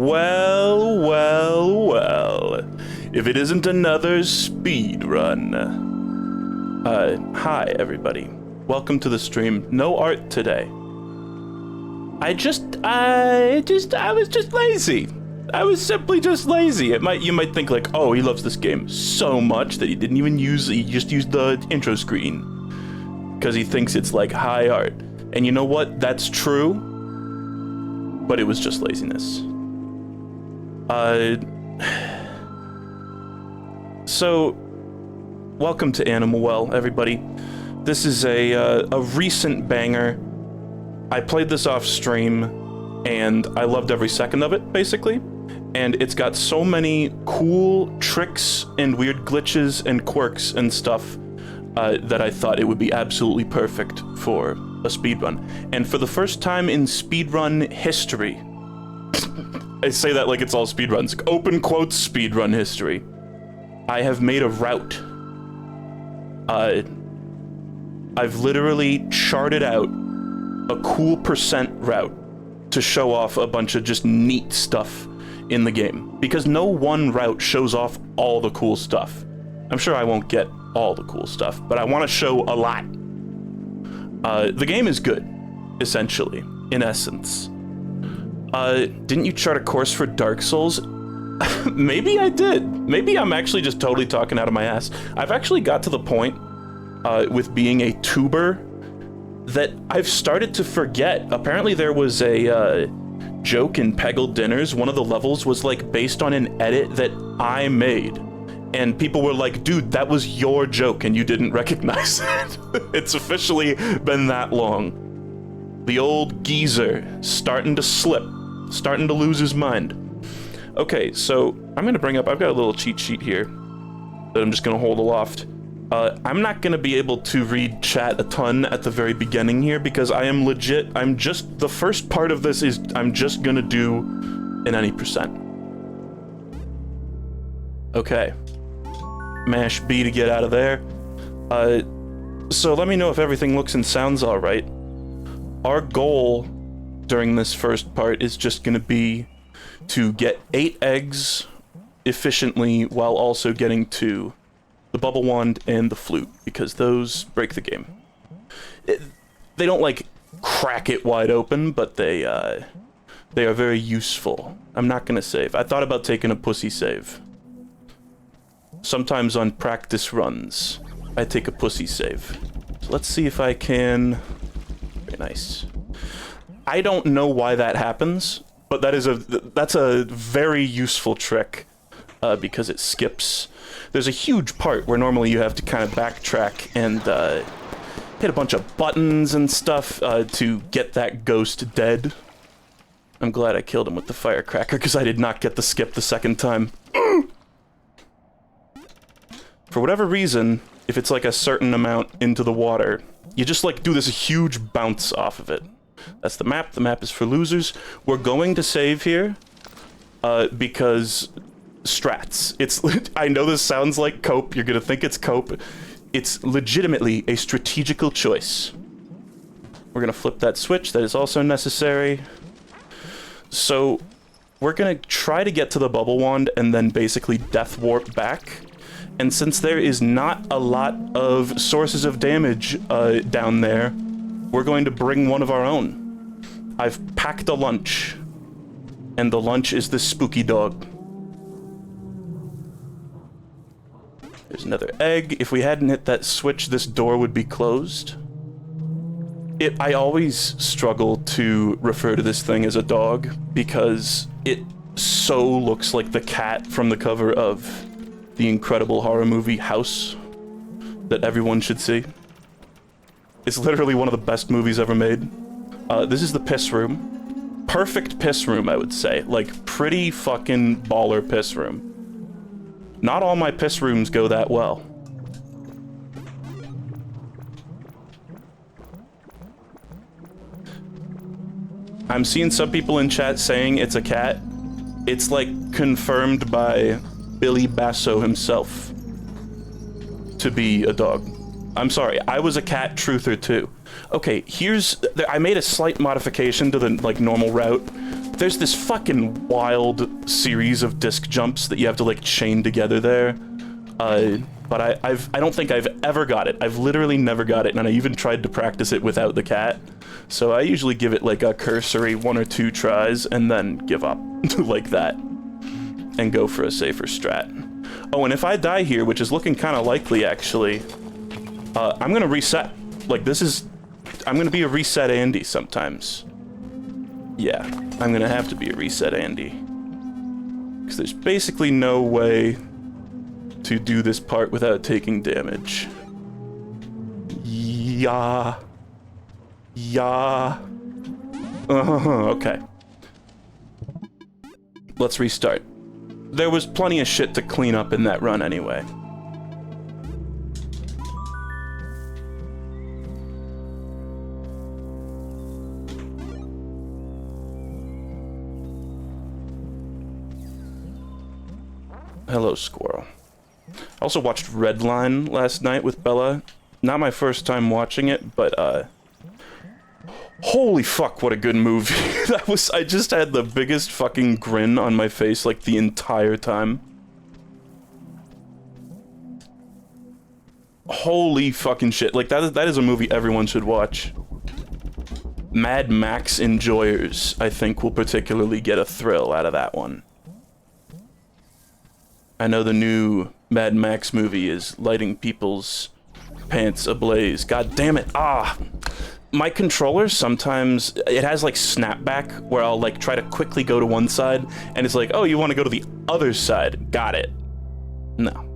Well, well, well. If it isn't another speed run. Hi, everybody. Welcome to the stream. No art today. I was just lazy. I was simply just lazy. You might think like, oh, he loves this game so much that he just used the intro screen because he thinks it's like high art. And you know what? That's true, but it was just laziness. So, welcome to Animal Well, everybody. This is a recent banger. I played this off stream, and I loved every second of it, basically. And it's got so many cool tricks and weird glitches and quirks and stuff that I thought it would be absolutely perfect for a speedrun. And for the first time in speedrun history, I say that like it's all speedruns, open quotes speedrun history, I have made a route. I've literally charted out a cool percent route to show off a bunch of just neat stuff in the game. Because no one route shows off all the cool stuff. I'm sure I won't get all the cool stuff, but I want to show a lot. The game is good, essentially, in essence. Didn't you chart a course for Dark Souls? Maybe I did. Maybe I'm actually just totally talking out of my ass. I've actually got to the point with being a tuber that I've started to forget. Apparently there was a joke in Peggle Dinners. One of the levels was like based on an edit that I made. And people were like, dude, that was your joke and you didn't recognize it. It's officially been that long. The old geezer starting to slip, starting to lose his mind. Okay, so I'm gonna bring up, I've got a little cheat sheet here that I'm just gonna hold aloft. I'm not gonna be able to read chat a ton at the very beginning here because I am legit, the first part of this is I'm just gonna do an any percent. Okay. Mash B to get out of there. So let me know if everything looks and sounds alright. Our goal during this first part is just gonna be to get 8 eggs efficiently while also getting to the bubble wand and the flute, because those break the game. They don't like crack it wide open, but they are very useful. I'm not gonna save. I thought about taking a pussy save. Sometimes on practice runs, I take a pussy save. So let's see if I can... Very nice. I don't know why that happens, but that's a very useful trick because it skips. There's a huge part where normally you have to kind of backtrack and hit a bunch of buttons and stuff to get that ghost dead. I'm glad I killed him with the firecracker because I did not get the skip the second time. For whatever reason, if it's like a certain amount into the water, you just like do this huge bounce off of it. That's the map. The map is for losers. We're going to save here because strats. I know this sounds like cope. You're gonna think it's cope. It's legitimately a strategical choice. We're gonna flip that switch. That is also necessary. So we're gonna try to get to the bubble wand and then basically death warp back. And since there is not a lot of sources of damage down there, we're going to bring one of our own. I've packed a lunch, and the lunch is this spooky dog. There's another egg. If we hadn't hit that switch, this door would be closed. I always struggle to refer to this thing as a dog because it so looks like the cat from the cover of the incredible horror movie House that everyone should see. It's literally one of the best movies ever made. This is the piss room. Perfect piss room, I would say. Like, pretty fucking baller piss room. Not all my piss rooms go that well. I'm seeing some people in chat saying it's a cat. It's like confirmed by Billy Basso himself to be a dog. I'm sorry, I was a cat truther too. Okay, I made a slight modification to the like normal route There's this fucking wild series of disc jumps that you have to, like, chain together there. But I don't think I've ever got it. I've literally never got it, and I even tried to practice it without the cat. So I usually give it, like, a cursory 1 or 2 tries, and then give up like that. And go for a safer strat. Oh, and if I die here, which is looking kind of likely, actually, I'm gonna reset. Like, I'm gonna be a reset Andy sometimes. Yeah, I'm gonna have to be a reset Andy. Because there's basically no way to do this part without taking damage. Yeah. Yeah. Okay. Let's restart. There was plenty of shit to clean up in that run anyway. Hello, squirrel. I also watched Redline last night with Bella. Not my first time watching it, but, holy fuck, what a good movie. I just had the biggest fucking grin on my face, like, the entire time. Holy fucking shit. Like, that is a movie everyone should watch. Mad Max enjoyers, I think, will particularly get a thrill out of that one. I know the new Mad Max movie is lighting people's pants ablaze. God damn it. Ah! My controller sometimes, it has like snapback where I'll like try to quickly go to one side and it's like, oh, you want to go to the other side. Got it. No.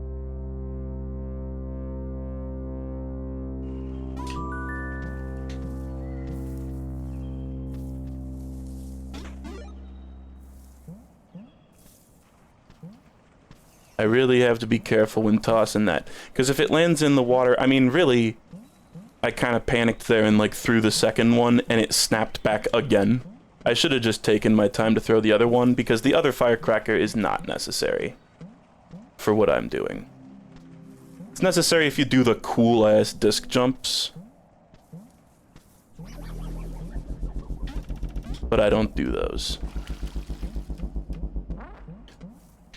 I really have to be careful when tossing that, because if it lands in the water, I mean, really, I kind of panicked there and, like, threw the second one, and it snapped back again. I should have just taken my time to throw the other one, because the other firecracker is not necessary for what I'm doing. It's necessary if you do the cool-ass disc jumps, but I don't do those.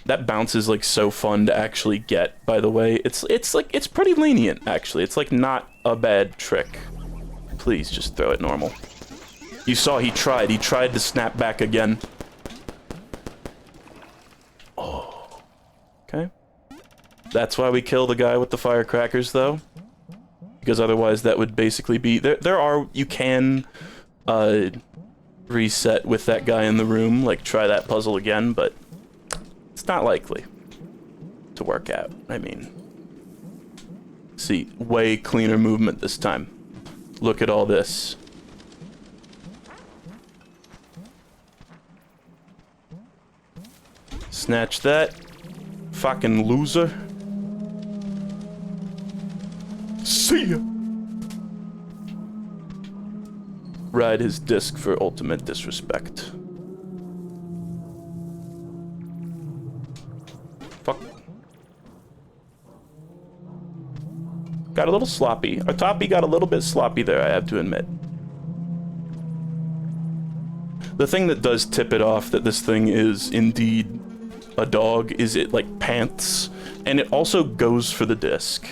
That bounce is, like, so fun to actually get, by the way. It's pretty lenient, actually. It's, like, not a bad trick. Please, just throw it normal. You saw he tried. He tried to snap back again. Oh. Okay. That's why we kill the guy with the firecrackers, though. Because otherwise that would basically be... You can, reset with that guy in the room. Like, try that puzzle again, but... it's not likely to work out. I mean, see, way cleaner movement this time. Look at all this. Snatch that. Fucking loser. See ya! Ride his disc for ultimate disrespect. Fuck. Got a little sloppy. Our toppy got a little bit sloppy there, I have to admit. The thing that does tip it off that this thing is indeed a dog is it, like, pants. And it also goes for the disc.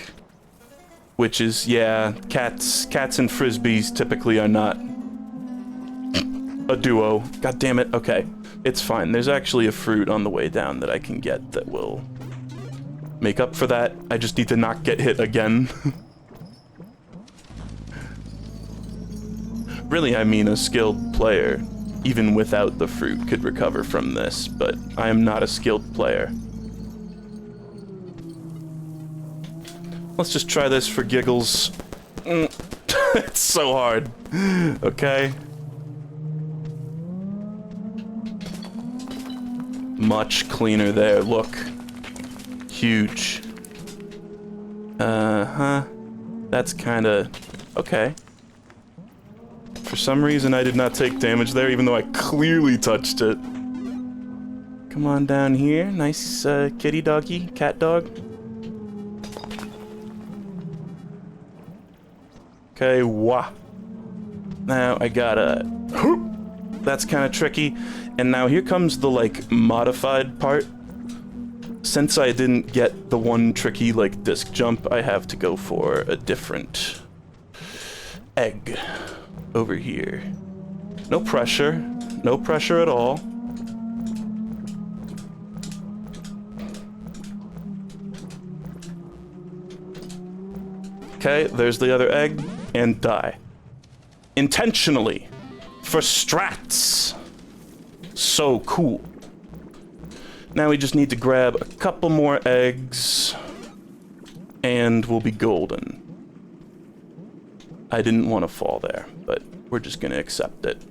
Which is, yeah, cats and frisbees typically are not a duo. God damn it, okay. It's fine. There's actually a fruit on the way down that I can get that will make up for that. I just need to not get hit again. Really, I mean, a skilled player, even without the fruit, could recover from this, but I am not a skilled player. Let's just try this for giggles. It's so hard. Okay. Much cleaner there, look. Huge. Uh-huh. That's kinda... okay. For some reason I did not take damage there, even though I clearly touched it. Come on down here. Nice, kitty doggy, cat dog. Okay, wah. Now I gotta... That's kind of tricky. And now here comes the, like, modified part. Since I didn't get the one tricky, like, disc jump, I have to go for a different egg over here. No pressure. No pressure at all. Okay, there's the other egg, and die. Intentionally. For strats. So cool. Now we just need to grab a couple more eggs, and we'll be golden. I didn't want to fall there, but we're just gonna accept it.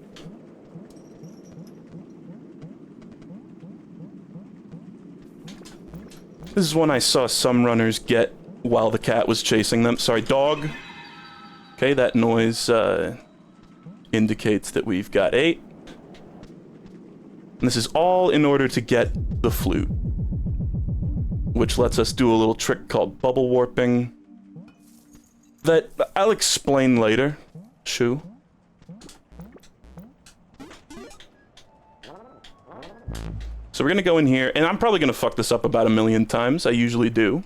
This is one I saw some runners get while the cat was chasing them. Sorry, dog. Okay, that noise indicates that we've got 8. And this is all in order to get the flute, which lets us do a little trick called bubble warping that I'll explain later. Shoo. So we're gonna go in here, and I'm probably gonna fuck this up about 1,000,000 times. I usually do.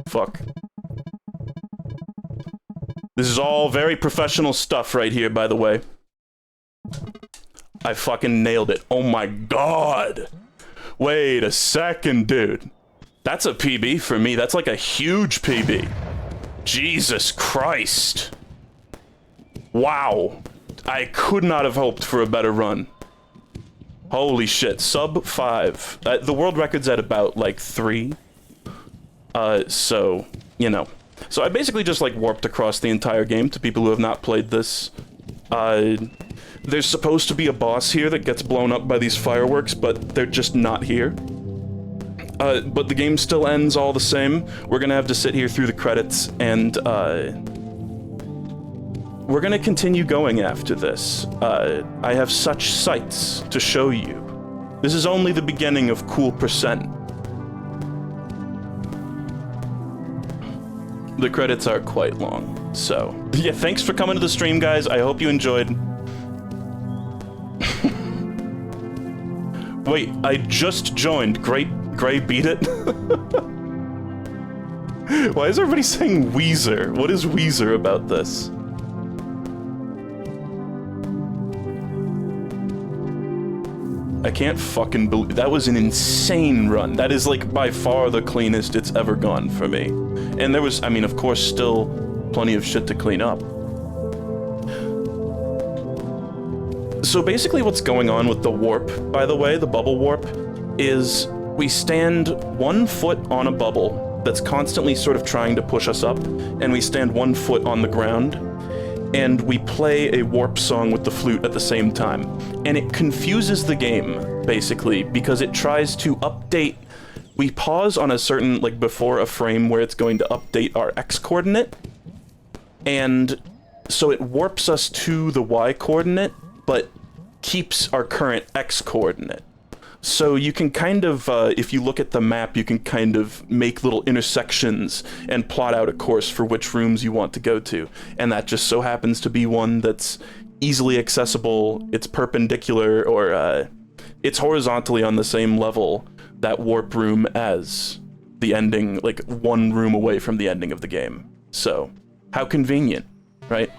Fuck. This is all very professional stuff right here, by the way. I fucking nailed it. Oh my god! Wait a second, dude. That's a PB for me. That's like a huge PB. Jesus Christ. Wow. I could not have hoped for a better run. Holy shit. Sub 5. The world record's at about, like, 3. So, you know. So I basically just, like, warped across the entire game to people who have not played this. There's supposed to be a boss here that gets blown up by these fireworks, but they're just not here. But the game still ends all the same. We're gonna have to sit here through the credits, and, we're gonna continue going after this. I have such sights to show you. This is only the beginning of cool percent. The credits are quite long, so... Yeah, thanks for coming to the stream, guys. I hope you enjoyed. Wait, I just joined. Gray beat it? Why is everybody saying Weezer? What is Weezer about this? I can't fucking believe... That was an insane run. That is, like, by far the cleanest it's ever gone for me. And there was, I mean, of course, still plenty of shit to clean up. So basically what's going on with the warp, by the way, the bubble warp, is we stand 1 foot on a bubble that's constantly sort of trying to push us up, and we stand 1 foot on the ground, and we play a warp song with the flute at the same time. And it confuses the game, basically, because it tries to update... We pause on a certain, like, before a frame where it's going to update our X coordinate, and so it warps us to the Y coordinate, but keeps our current X coordinate. So you can kind of, if you look at the map, you can kind of make little intersections and plot out a course for which rooms you want to go to. And that just so happens to be one that's easily accessible, it's perpendicular, or it's horizontally on the same level, that warp room, as the ending, like 1 room away from the ending of the game. So, how convenient, right?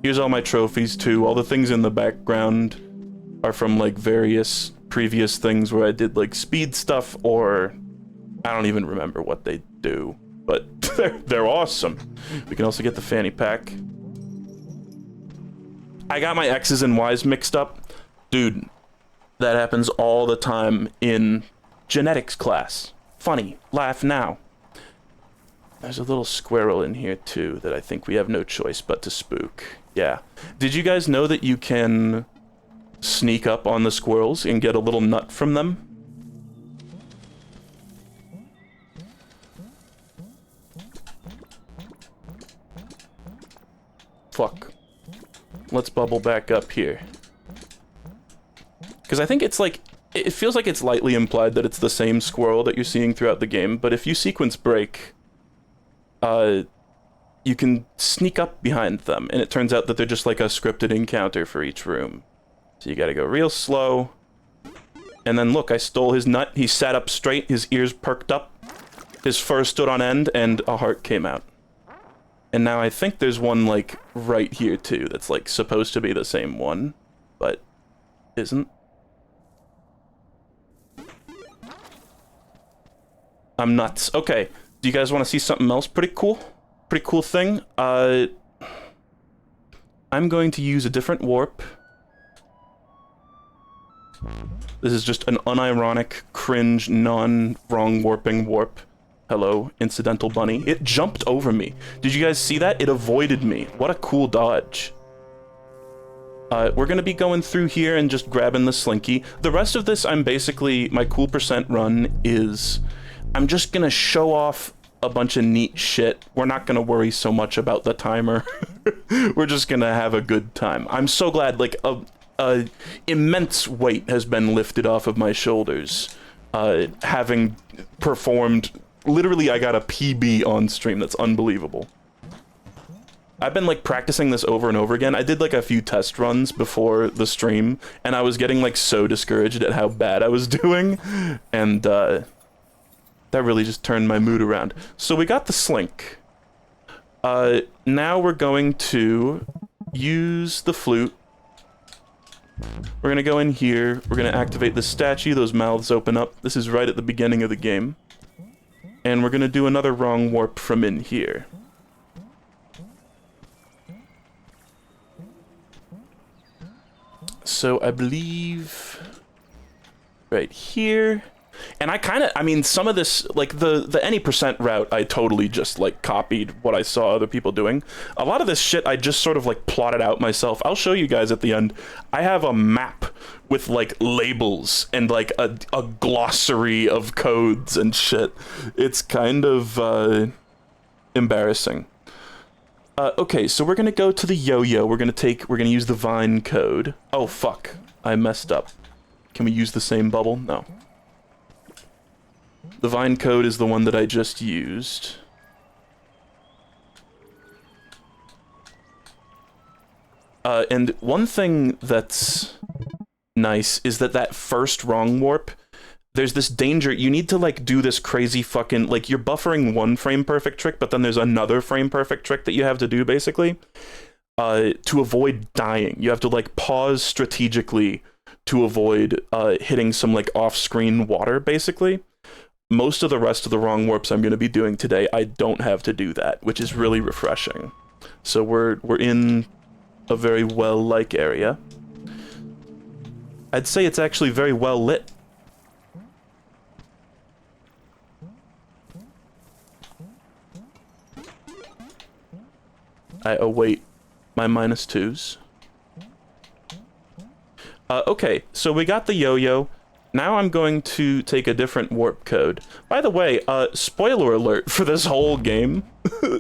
Here's all my trophies too. All the things in the background are from like various previous things where I did like speed stuff, or I don't even remember what they do, but they're awesome. We can also get the fanny pack. I got my X's and Y's mixed up. Dude, that happens all the time in genetics class. Funny, laugh now. There's a little squirrel in here too that I think we have no choice but to spook. Yeah. Did you guys know that you can sneak up on the squirrels and get a little nut from them? Fuck. Let's bubble back up here. Because I think it's like it feels like it's lightly implied that it's the same squirrel that you're seeing throughout the game, but if you sequence break, you can sneak up behind them, and it turns out that they're just like a scripted encounter for each room. So you gotta go real slow. And then look, I stole his nut. He sat up straight, his ears perked up, his fur stood on end, and a heart came out. And now I think there's one, like, right here, too, that's, like, supposed to be the same one, but isn't. I'm nuts. Okay, do you guys want to see something else pretty cool? Pretty cool thing? I'm going to use a different warp. This is just an unironic, cringe, non-wrong warping warp. Hello, incidental bunny. It jumped over me. Did you guys see that? It avoided me. What a cool dodge. We're gonna be going through here and just grabbing the slinky. The rest of this, I'm basically, my cool percent run is, I'm just gonna show off a bunch of neat shit. We're not gonna worry so much about the timer. We're just gonna have a good time. I'm so glad, like, a immense weight has been lifted off of my shoulders, having performed. Literally, I got a PB on stream. That's unbelievable. I've been, like, practicing this over and over again. I did, like, a few test runs before the stream, and I was getting, like, so discouraged at how bad I was doing, and that really just turned my mood around. So we got the slink. Now we're going to use the flute. We're gonna go in here, we're gonna activate the statue, those mouths open up. This is right at the beginning of the game. And we're gonna do another wrong warp from in here. So I believe right here. And I mean, some of this, like, the any percent route, I totally just, like, copied what I saw other people doing. A lot of this shit, I just sort of, like, plotted out myself. I'll show you guys at the end. I have a map with, like, labels and, like, a glossary of codes and shit. It's kind of, embarrassing. Okay, so we're gonna go to the yo-yo. We're gonna use the vine code. Oh, fuck. I messed up. Can we use the same bubble? No. The vine code is the one that I just used. And one thing that's nice is that first wrong warp, there's this danger. You need to, like, do this crazy fucking, like, you're buffering one frame perfect trick, but then there's another frame perfect trick that you have to do, basically, to avoid dying. You have to, like, pause strategically to avoid hitting some, like, off-screen water, basically. Most of the rest of the wrong warps I'm going to be doing today, I don't have to do that, which is really refreshing. So we're in a very well-like area. I'd say it's actually very well lit. I await my -2s. Okay, so we got the yo-yo. Now I'm going to take a different warp code. By the way, spoiler alert for this whole game.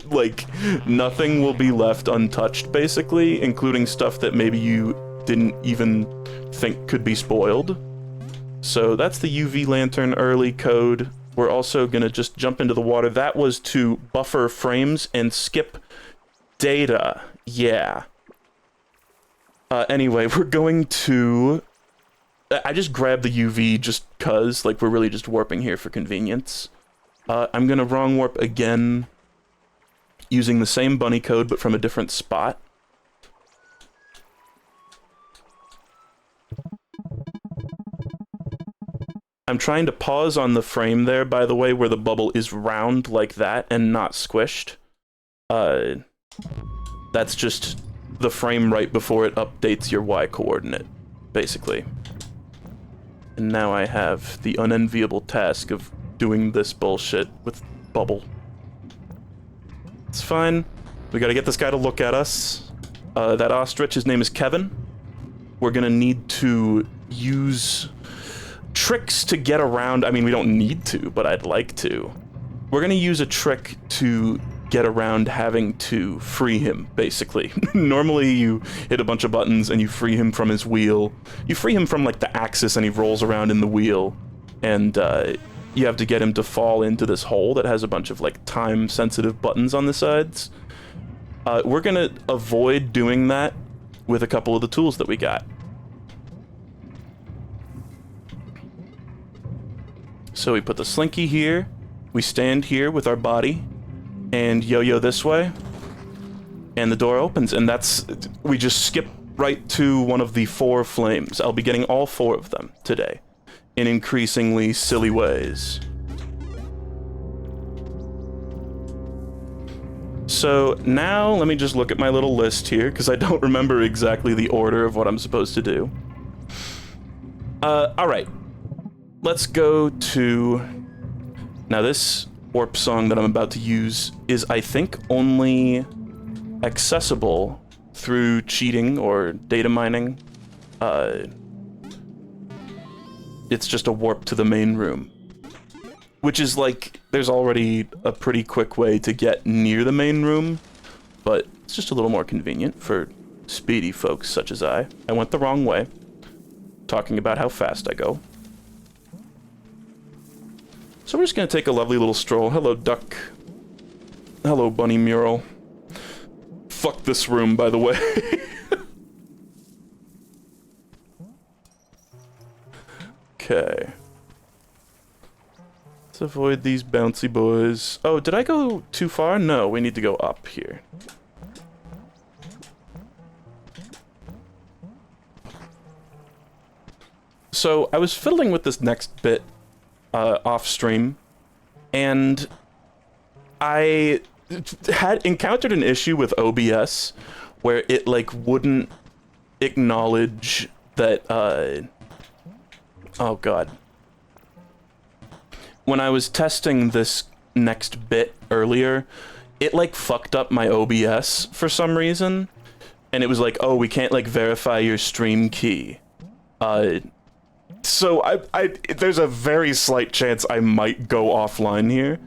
Like, nothing will be left untouched, basically, including stuff that maybe you didn't even think could be spoiled. So that's the UV lantern early code. We're also gonna just jump into the water. That was to buffer frames and skip data. Yeah. Anyway, we're going to... I just grabbed the UV just cause, like, we're really just warping here for convenience. I'm gonna wrong warp again, using the same bunny code, but from a different spot. I'm trying to pause on the frame there, by the way, where the bubble is round like that and not squished. That's just the frame right before it updates your Y coordinate, basically. And now I have the unenviable task of doing this bullshit with bubble. It's fine. We gotta get this guy to look at us. That ostrich, his name is Kevin. We're gonna need to use tricks to get around. I mean, we don't need to, but I'd like to. We're gonna use a trick to get around having to free him, basically. Normally you hit a bunch of buttons and you free him from his wheel. You free him from like the axis and he rolls around in the wheel, and you have to get him to fall into this hole that has a bunch of like time sensitive buttons on the sides. We're gonna avoid doing that with a couple of the tools that we got. So we put the slinky here, we stand here with our body, and yo-yo this way, and the door opens, and we just skip right to one of the 4 flames. I'll be getting all 4 of them today, in increasingly silly ways. So now, let me just look at my little list here, because I don't remember exactly the order of what I'm supposed to do. Alright. Let's go to... Now this warp song that I'm about to use is, I think, only accessible through cheating or data mining. It's just a warp to the main room. Which is like, there's already a pretty quick way to get near the main room, but it's just a little more convenient for speedy folks such as I. I went the wrong way, talking about how fast I go. So we're just gonna take a lovely little stroll. Hello, duck. Hello, bunny mural. Fuck this room, by the way. Okay. Let's avoid these bouncy boys. Oh, did I go too far? No, we need to go up here. So I was fiddling with this next bit off stream, and I had encountered an issue with OBS where it like wouldn't acknowledge that oh god. When I was testing this next bit earlier, it like fucked up my OBS for some reason, and it was like, oh, we can't like verify your stream key. So there's a very slight chance I might go offline here.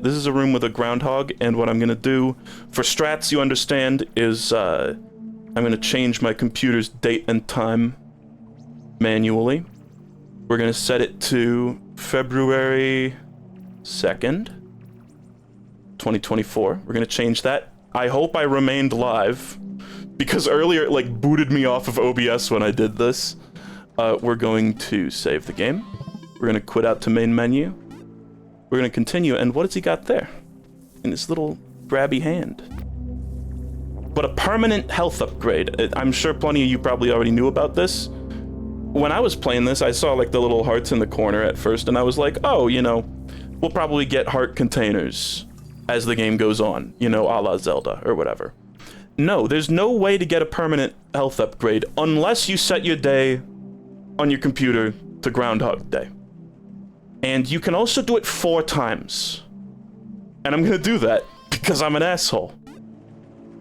This is a room with a groundhog, and what I'm gonna do for strats, you understand, is I'm gonna change my computer's date and time manually. We're gonna set it to February 2nd, 2024. We're gonna change that. I hope I remained live, because earlier it like booted me off of OBS when I did this. We're going to save the game. We're gonna quit out to main menu. We're gonna continue, and what has he got there? In his little grabby hand. But a permanent health upgrade. I'm sure plenty of you probably already knew about this. When I was playing this, I saw like the little hearts in the corner at first, and I was like, oh, you know, we'll probably get heart containers as the game goes on, you know, a la Zelda or whatever. No, there's no way to get a permanent health upgrade unless you set your day on your computer to Groundhog Day. And you can also do it 4 times. And I'm gonna do that because I'm an asshole.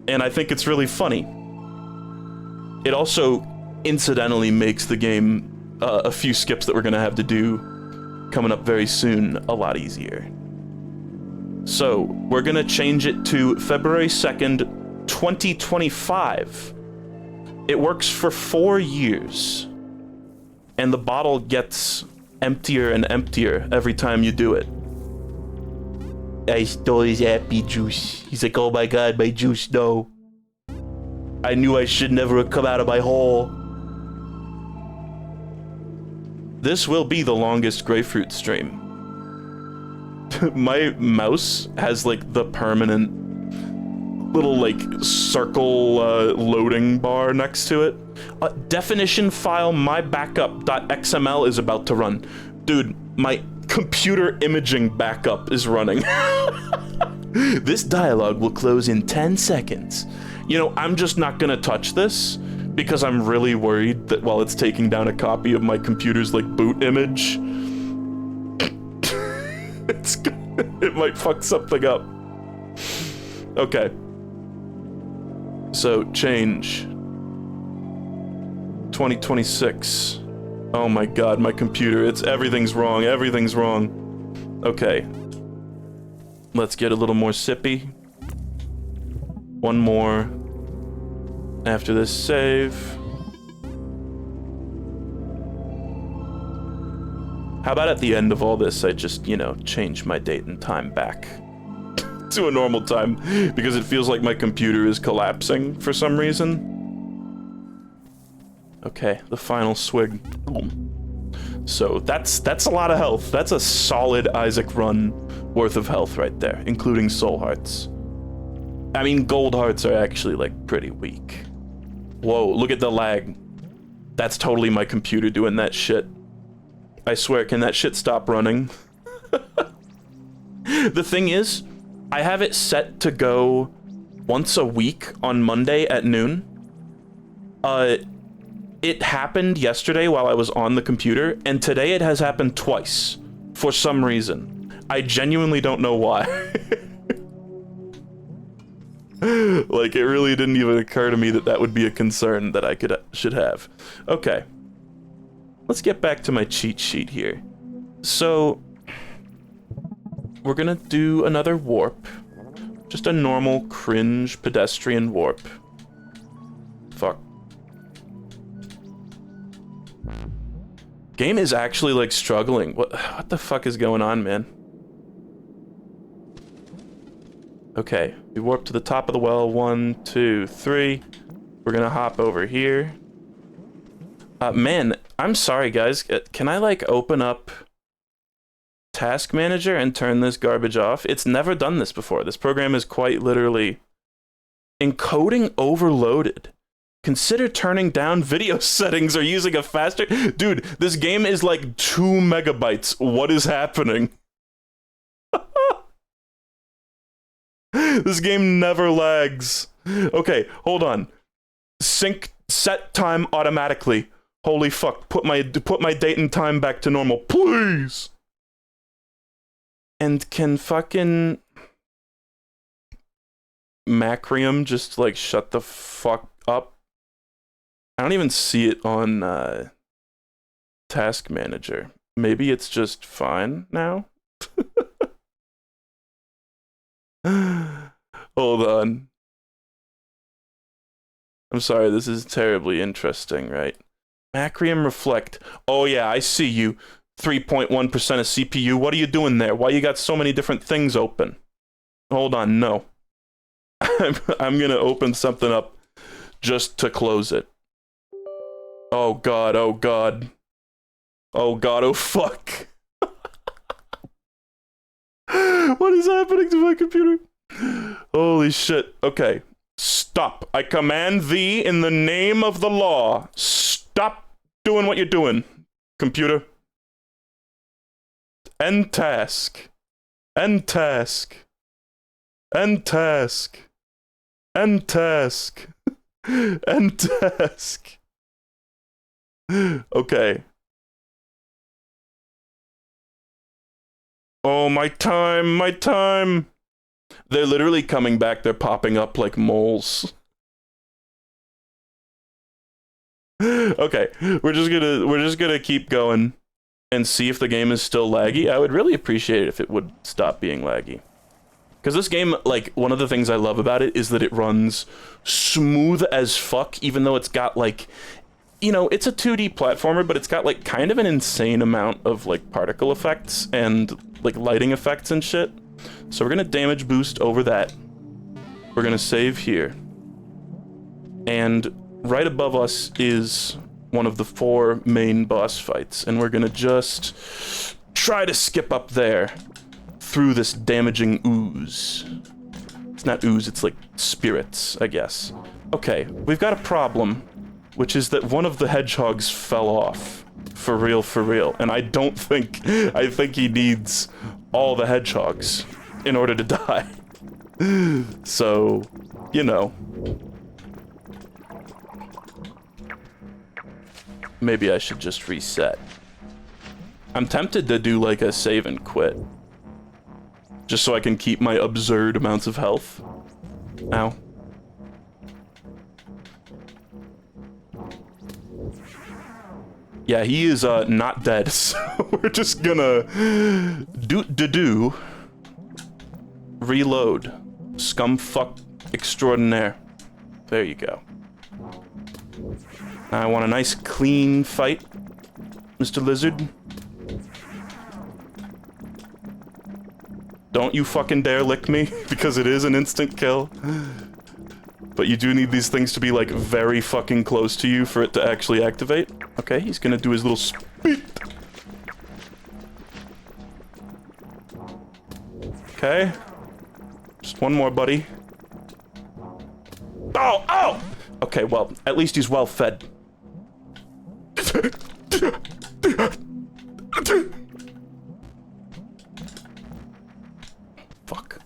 And I think it's really funny. It also incidentally makes the game a few skips that we're gonna have to do coming up very soon a lot easier. So, we're gonna change it to February 2nd, 2025. It works for 4 years. And the bottle gets emptier and emptier every time you do it. I stole his happy juice. He's like, oh my god, my juice, no. I knew I should never have come out of my hole. This will be the longest grapefruit stream. My mouse has like the permanent little like circle loading bar next to it. Definition file my backup.xml is about to run. Dude, my computer imaging backup is running. This dialogue will close in 10 seconds. You know, I'm just not gonna touch this because I'm really worried that while it's taking down a copy of my computer's like boot image, it might fuck something up. Okay. So, change. 2026. Oh my god, my computer, everything's wrong, everything's wrong. Okay. Let's get a little more sippy. One more after this save. How about at the end of all this, I just, you know, change my date and time back to a normal time, because it feels like my computer is collapsing for some reason. Okay, the final swig. Boom. So that's a lot of health. That's a solid Isaac run worth of health right there, including soul hearts. I mean, gold hearts are actually, like, pretty weak. Whoa, look at the lag. That's totally my computer doing that shit. I swear, can that shit stop running? The thing is, I have it set to go once a week on Monday at noon. It happened yesterday while I was on the computer, and today it has happened twice, for some reason. I genuinely don't know why. Like, it really didn't even occur to me that that would be a concern that I should have. Okay. Let's get back to my cheat sheet here. So, we're gonna do another warp. Just a normal, cringe, pedestrian warp. Fuck. Game is actually, like, struggling. What the fuck is going on, man? Okay, we warp to the top of the well. 1, 2, 3. We're gonna hop over here. Man, I'm sorry, guys. Can I, like, open up Task Manager and turn this garbage off? It's never done this before. This program is quite literally encoding overloaded. Consider turning down video settings or using a faster... Dude, this game is like 2 megabytes. What is happening? This game never lags. Okay, hold on. Sync set time automatically. Holy fuck, put my date and time back to normal, please! And can fucking... Macrium just, like, shut the fuck up? I don't even see it on, Task Manager. Maybe it's just fine now? Hold on. I'm sorry, this is terribly interesting, right? Macrium Reflect. Oh yeah, I see you. 3.1% of CPU. What are you doing there? Why you got so many different things open? Hold on, no. I'm gonna open something up just to close it. Oh god, oh god. Oh god, oh fuck. What is happening to my computer? Holy shit. Okay. Stop. I command thee in the name of the law. Stop doing what you're doing, computer. End task. End task. End task. End task. End task. Okay. Oh, my time, my time. They're literally coming back. They're popping up like moles. Okay, we're just gonna keep going and see if the game is still laggy. I would really appreciate it if it would stop being laggy. Because this game, like, one of the things I love about it is that it runs smooth as fuck, even though it's got, like, you know, it's a 2D platformer, but it's got, like, kind of an insane amount of, like, particle effects and, like, lighting effects and shit. So we're gonna damage boost over that. We're gonna save here. And right above us is one of the 4 main boss fights, and we're gonna just try to skip up there through this damaging ooze. It's not ooze, it's like spirits, I guess. Okay, we've got a problem, which is that one of the hedgehogs fell off. For real, and I think he needs all the hedgehogs in order to die. So, you know. Maybe I should just reset. I'm tempted to do like a save and quit. Just so I can keep my absurd amounts of health. Ow. Yeah, he is not dead, so we're just gonna do. Reload. Scumfuck extraordinaire. There you go. I want a nice clean fight, Mr. Lizard. Don't you fucking dare lick me, because it is an instant kill. But you do need these things to be, like, very fucking close to you for it to actually activate. Okay, he's gonna do his little speed. Okay. Just one more, buddy. Oh! Oh! Okay, well, at least he's well fed. Fuck.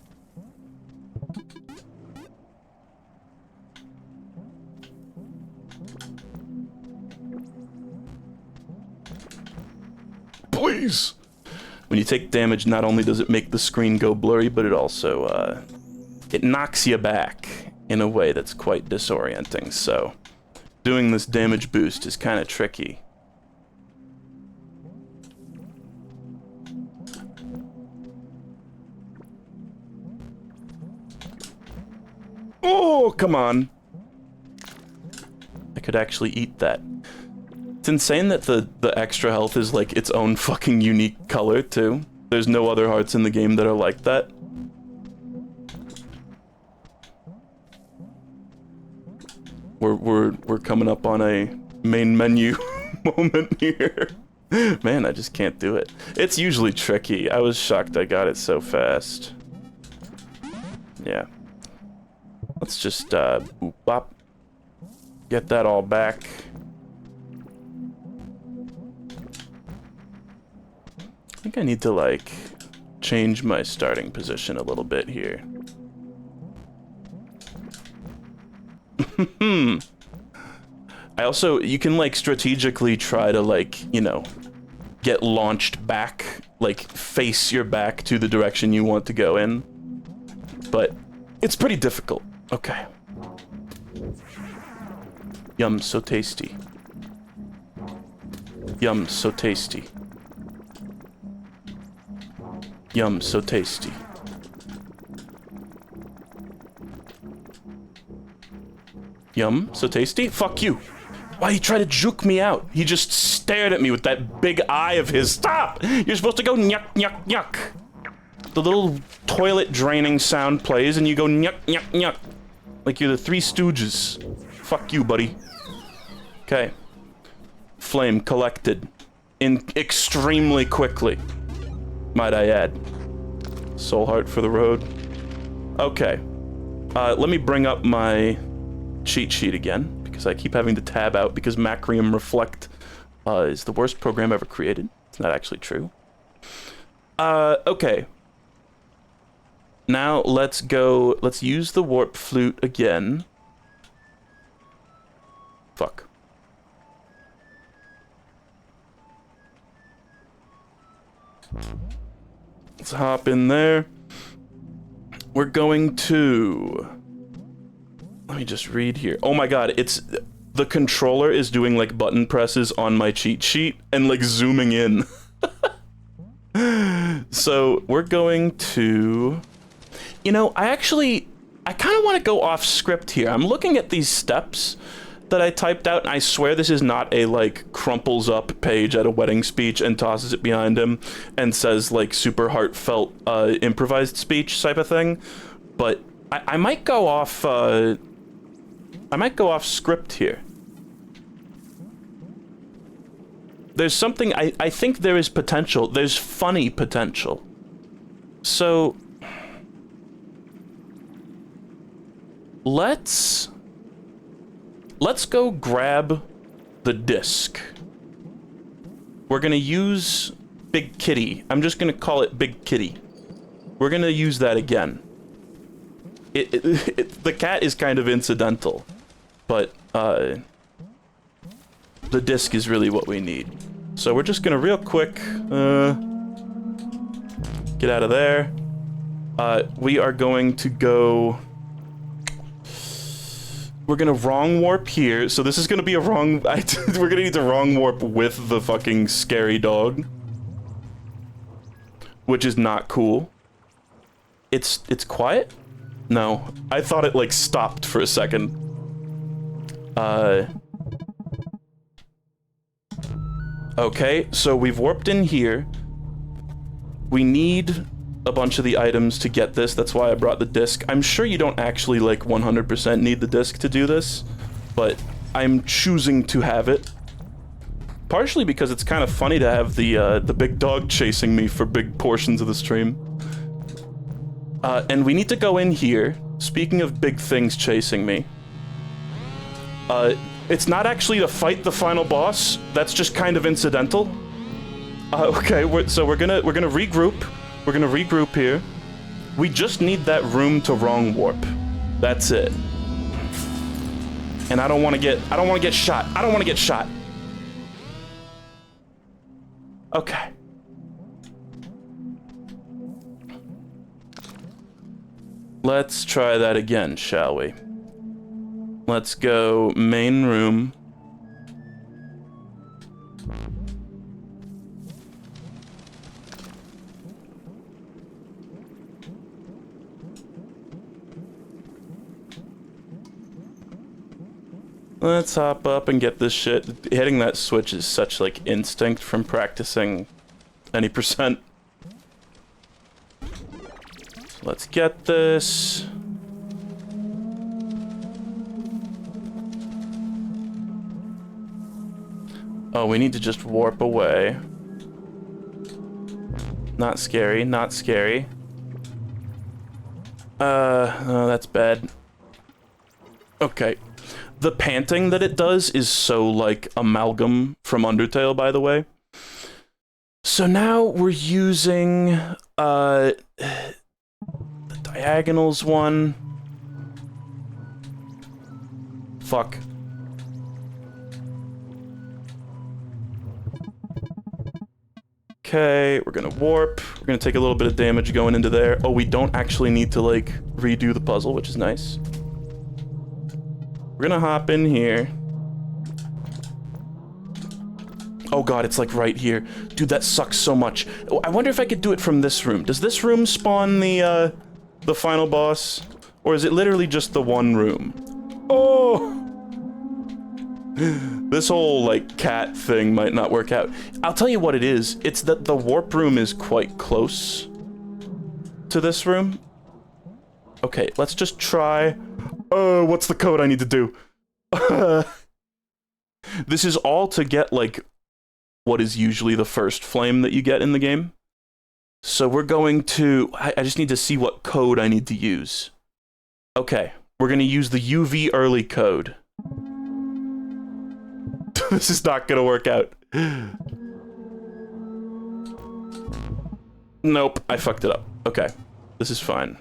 Please! When you take damage, not only does it make the screen go blurry, but it also, it knocks you back in a way that's quite disorienting, so doing this damage boost is kind of tricky. Oh, come on. I could actually eat that. It's insane that the extra health is like its own fucking unique color, too. There's no other hearts in the game that are like that. We're coming up on a main menu moment here. Man, I just can't do it. It's usually tricky. I was shocked I got it so fast. Yeah. Let's just, boop bop. Get that all back. I think I need to, like, change my starting position a little bit here. I also, you can, like, strategically try to, like, you know, get launched back, like, face your back to the direction you want to go in. But it's pretty difficult. Okay. Yum, so tasty. Yum, so tasty. Yum, so tasty. Yum, so tasty? Fuck you. Why you try to juke me out? He just stared at me with that big eye of his. Stop! You're supposed to go nyuk, nyuk, nyuk. The little toilet draining sound plays and you go nyuk, nyuk, nyuk. Like you're the Three Stooges. Fuck you, buddy. Okay. Flame collected. Extremely quickly. Might I add. Soul heart for the road. Okay. Let me bring up my cheat sheet again, because I keep having to tab out because Macrium Reflect is the worst program ever created. It's not actually true. Okay. Now let's use the warp flute again. Fuck. Let's hop in there. We're going to... Let me just read here. Oh my god, it's... The controller is doing, like, button presses on my cheat sheet and, like, zooming in. So, we're going to... You know, I kind of want to go off script here. I'm looking at these steps that I typed out, and I swear this is not a, like, crumples up page at a wedding speech and tosses it behind him and says, like, super heartfelt, improvised speech type of thing. But I might go off, script here. There's something, I think there is potential. There's funny potential. So... Let's go grab the disc. We're gonna use Big Kitty. I'm just gonna call it Big Kitty. We're gonna use that again. The cat is kind of incidental, but the disc is really what we need. So we're just gonna real quick get out of there. We are going to go... We're gonna wrong warp here, so this is gonna be a wrong... we're gonna need to wrong warp with the fucking scary dog. Which is not cool. It's quiet? No. I thought it, like, stopped for a second. Okay, so we've warped in here. We need a bunch of the items to get this. That's why I brought the disc. I'm sure you don't actually, like, 100% need the disc to do this, but I'm choosing to have it. Partially because it's kind of funny to have the big dog chasing me for big portions of the stream. And we need to go in here. Speaking of big things chasing me, it's not actually to fight the final boss. That's just kind of incidental. Okay, so we're gonna regroup. We're gonna regroup here. We just need that room to wrong warp. That's it. And I don't want to get shot. I don't want to get shot. Okay. Let's try that again, shall we? Let's go main room. Let's hop up and get this shit. Hitting that switch is such, like, instinct from practicing any percent. So let's get this. Oh, we need to just warp away. Not scary, not scary. Oh, that's bad. Okay. The panting that it does is so, like, Amalgam from Undertale, by the way. So now we're using, the diagonals one. Fuck. Okay, we're gonna warp. We're gonna take a little bit of damage going into there. Oh, we don't actually need to, like, redo the puzzle, which is nice. We're gonna hop in here. Oh god, it's like right here. Dude, that sucks so much. Oh, I wonder if I could do it from this room. Does this room spawn the final boss? Or is it literally just the one room? Oh! This whole, like, cat thing might not work out. I'll tell you what it is. It's that the warp room is quite close to this room. Okay, let's just try... what's the code I need to do? This is all to get, like, what is usually the first flame that you get in the game. So we're going to... I just need to see what code I need to use. Okay, we're going to use the UV early code. This is not going to work out. Nope, I fucked it up. Okay, this is fine.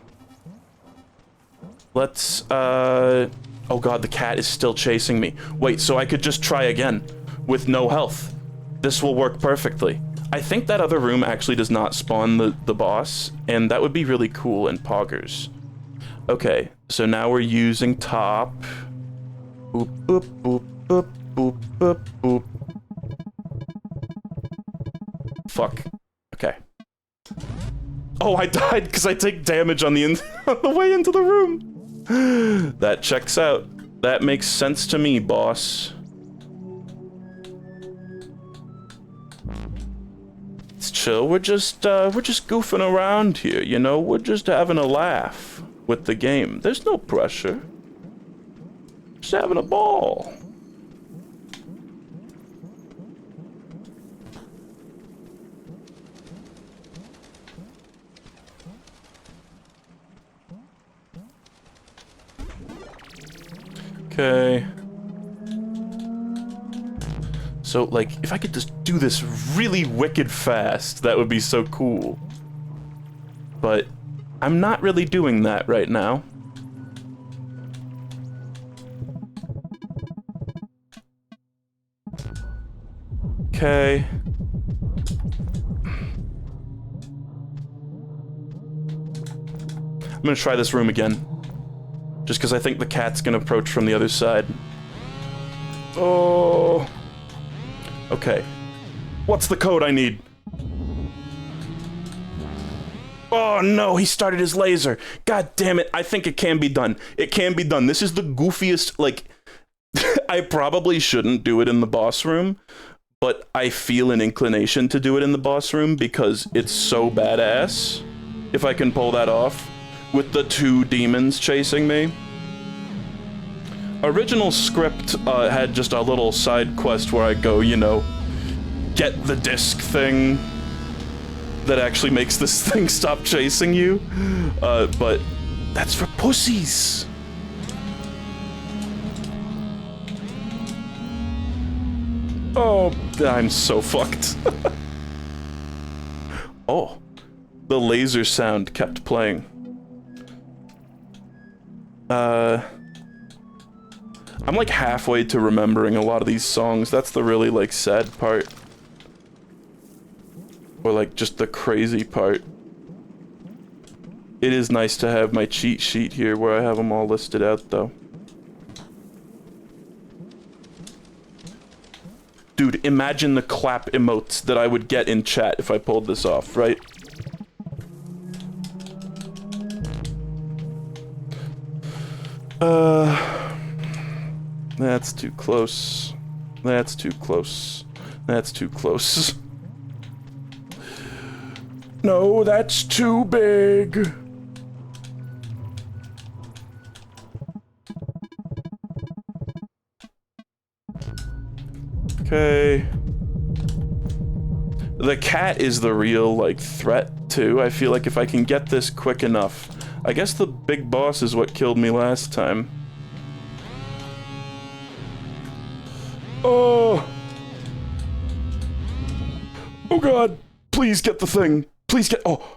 Let's, oh god, the cat is still chasing me. Wait, so I could just try again with no health. This will work perfectly. I think that other room actually does not spawn the boss, and that would be really cool in Poggers. Okay, so now we're using top. Boop, boop, boop, boop, boop, boop, boop. Fuck. Okay. Oh, I died because I take damage on the, on the way into the room. That checks out. That makes sense to me, boss. It's chill. We're just goofing around here, you know? We're just having a laugh with the game. There's no pressure. Just having a ball. Okay. So, like, if I could just do this really wicked fast, that would be so cool. But I'm not really doing that right now. Okay. I'm gonna try this room again. Just because I think the cat's gonna approach from the other side. Oh. Okay. What's the code I need? Oh no, he started his laser. God damn it. I think it can be done. It can be done. This is the goofiest, like, I probably shouldn't do it in the boss room, but I feel an inclination to do it in the boss room because it's so badass. If I can pull that off with the 2 demons chasing me. Original script had just a little side quest where I go, you know, get the disc thing that actually makes this thing stop chasing you, but that's for pussies. Oh, I'm so fucked. Oh, the laser sound kept playing. I'm like halfway to remembering a lot of these songs. That's the really, like, sad part. Or, like, just the crazy part. It is nice to have my cheat sheet here where I have them all listed out, though. Dude, imagine the clap emotes that I would get in chat if I pulled this off, right? That's too close. That's too close. That's too close. No, that's too big. Okay. The cat is the real, like, threat, too. I feel like if I can get this quick enough. I guess the big boss is what killed me last time. Oh! Oh god! Please get the thing! Please get- oh!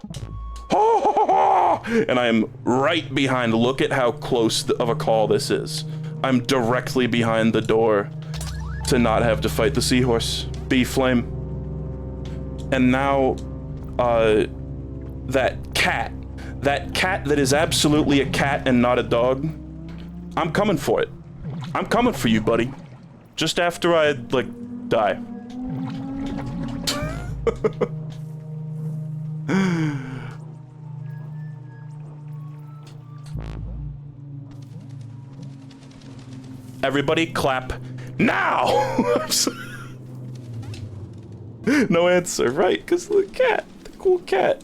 Oh! And I am right behind. Look at how close of a call this is. I'm directly behind the door to not have to fight the seahorse. B-Flame. And now, that cat that is absolutely a cat and not a dog, I'm coming for it. I'm coming for you, buddy. Just after I, like, die. Everybody clap now! No answer, right? Because the cat, the cool cat.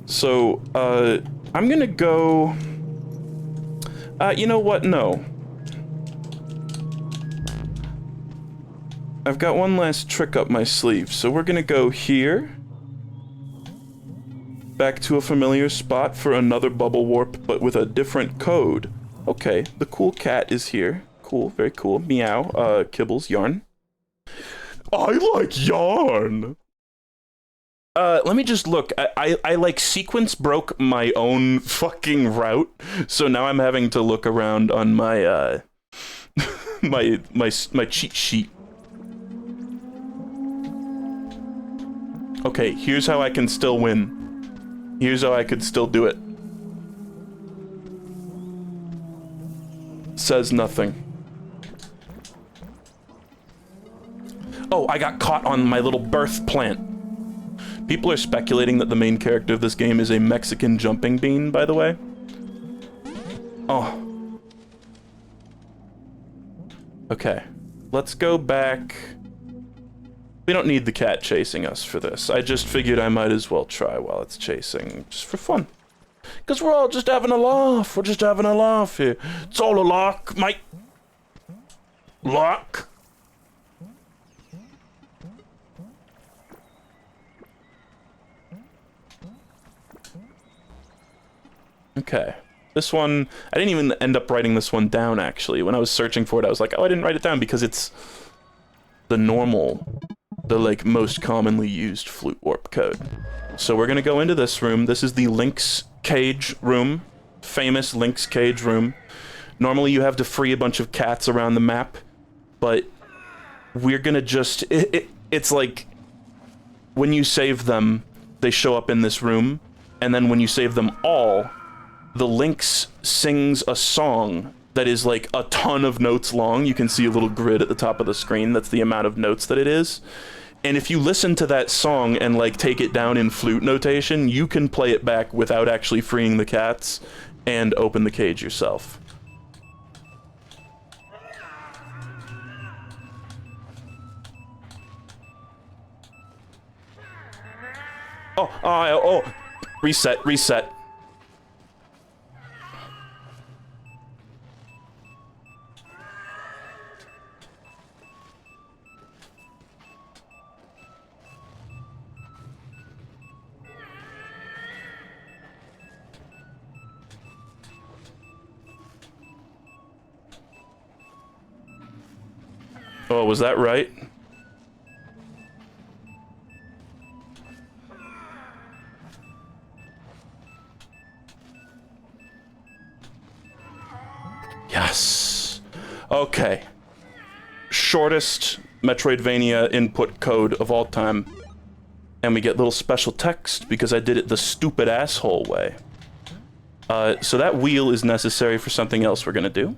So, I'm gonna go... you know what? No. I've got one last trick up my sleeve, so we're gonna go here. Back to a familiar spot for another bubble warp, but with a different code. Okay, the cool cat is here. Cool, very cool. Meow, Kibbles, yarn. I like yarn! Let me just look. I like sequence broke my own fucking route, so now I'm having to look around on my, my cheat sheet. Okay, here's how I can still win. Here's how I could still do it. Says nothing. Oh, I got caught on my little birth plant. People are speculating that the main character of this game is a Mexican jumping bean, by the way. Oh. Okay. Let's go back. We don't need the cat chasing us for this. I just figured I might as well try while it's chasing, just for fun. Because we're all just having a laugh. We're just having a laugh here. It's all a lark, mate. Lark. Okay. This one, I didn't even end up writing this one down, actually. When I was searching for it, I was like, oh, I didn't write it down because it's the normal, the, like, most commonly used flute warp code. So we're gonna go into this room. This is the Lynx Cage room. Famous Lynx Cage room. Normally you have to free a bunch of cats around the map, but we're gonna just... It's like, when you save them, they show up in this room, and then when you save them all, the Lynx sings a song that is like a ton of notes long. You can see a little grid at the top of the screen. That's the amount of notes that it is. And if you listen to that song and, like, take it down in flute notation, you can play it back without actually freeing the cats and open the cage yourself. Oh, reset, reset. Oh, was that right? Yes. Okay. Shortest Metroidvania input code of all time. And we get little special text because I did it the stupid asshole way. So that wheel is necessary for something else we're gonna do.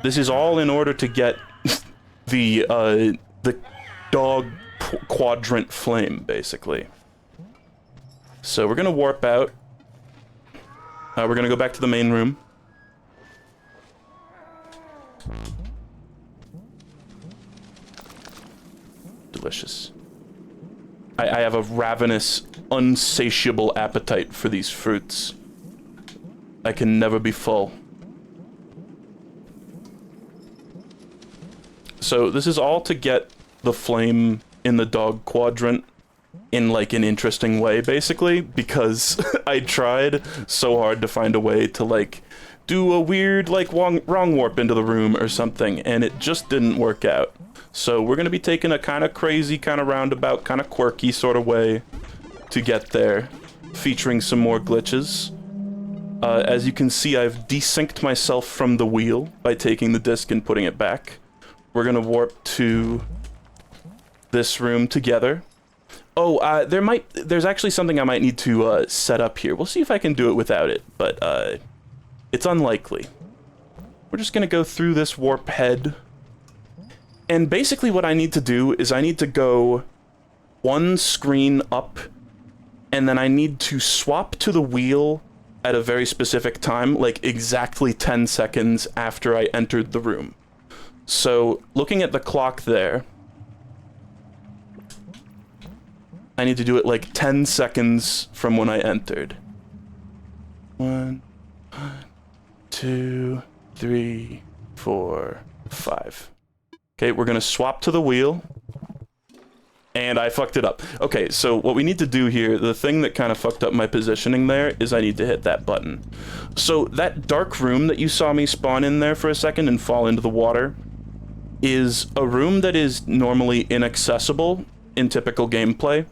This is all in order to get the dog quadrant flame, basically. So we're gonna warp out. We're gonna go back to the main room. Delicious. I have a ravenous, unsatiable appetite for these fruits. I can never be full. So this is all to get the flame in the dog quadrant in, like, an interesting way, basically, because I tried so hard to find a way to, like, do a weird, like, wrong warp into the room or something, and it just didn't work out. So we're gonna be taking a kind of crazy, kind of roundabout, kind of quirky sort of way to get there, featuring some more glitches. As you can see, I've desynced myself from the wheel by taking the disc and putting it back. We're gonna warp to this room together. Oh, there's actually something I might need to set up here. We'll see if I can do it without it, but it's unlikely. We're just gonna go through this warp head. And basically what I need to do is I need to go one screen up, and then I need to swap to the wheel at a very specific time, like exactly 10 seconds after I entered the room. So, looking at the clock there, I need to do it like 10 seconds from when I entered. 1, 2, 3, 4, 5. Okay, we're gonna swap to the wheel. And I fucked it up. Okay, so what we need to do here, the thing that kind of fucked up my positioning there, is I need to hit that button. So that dark room that you saw me spawn in there for a second and fall into the water is a room that is normally inaccessible in typical gameplay.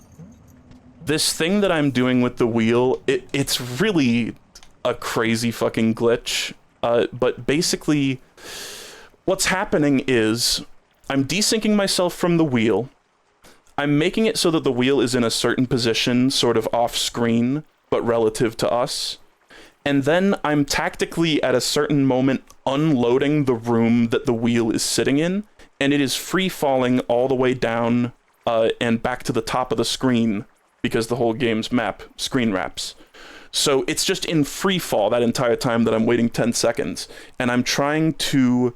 This thing that I'm doing with the wheel, it's really a crazy fucking glitch. But basically, what's happening is I'm desyncing myself from the wheel. I'm making it so that the wheel is in a certain position, sort of off-screen, but relative to us. And then I'm tactically, at a certain moment, unloading the room that the wheel is sitting in, and it is free-falling all the way down and back to the top of the screen, because the whole game's map screen wraps. So it's just in free fall that entire time that I'm waiting 10 seconds, and I'm trying to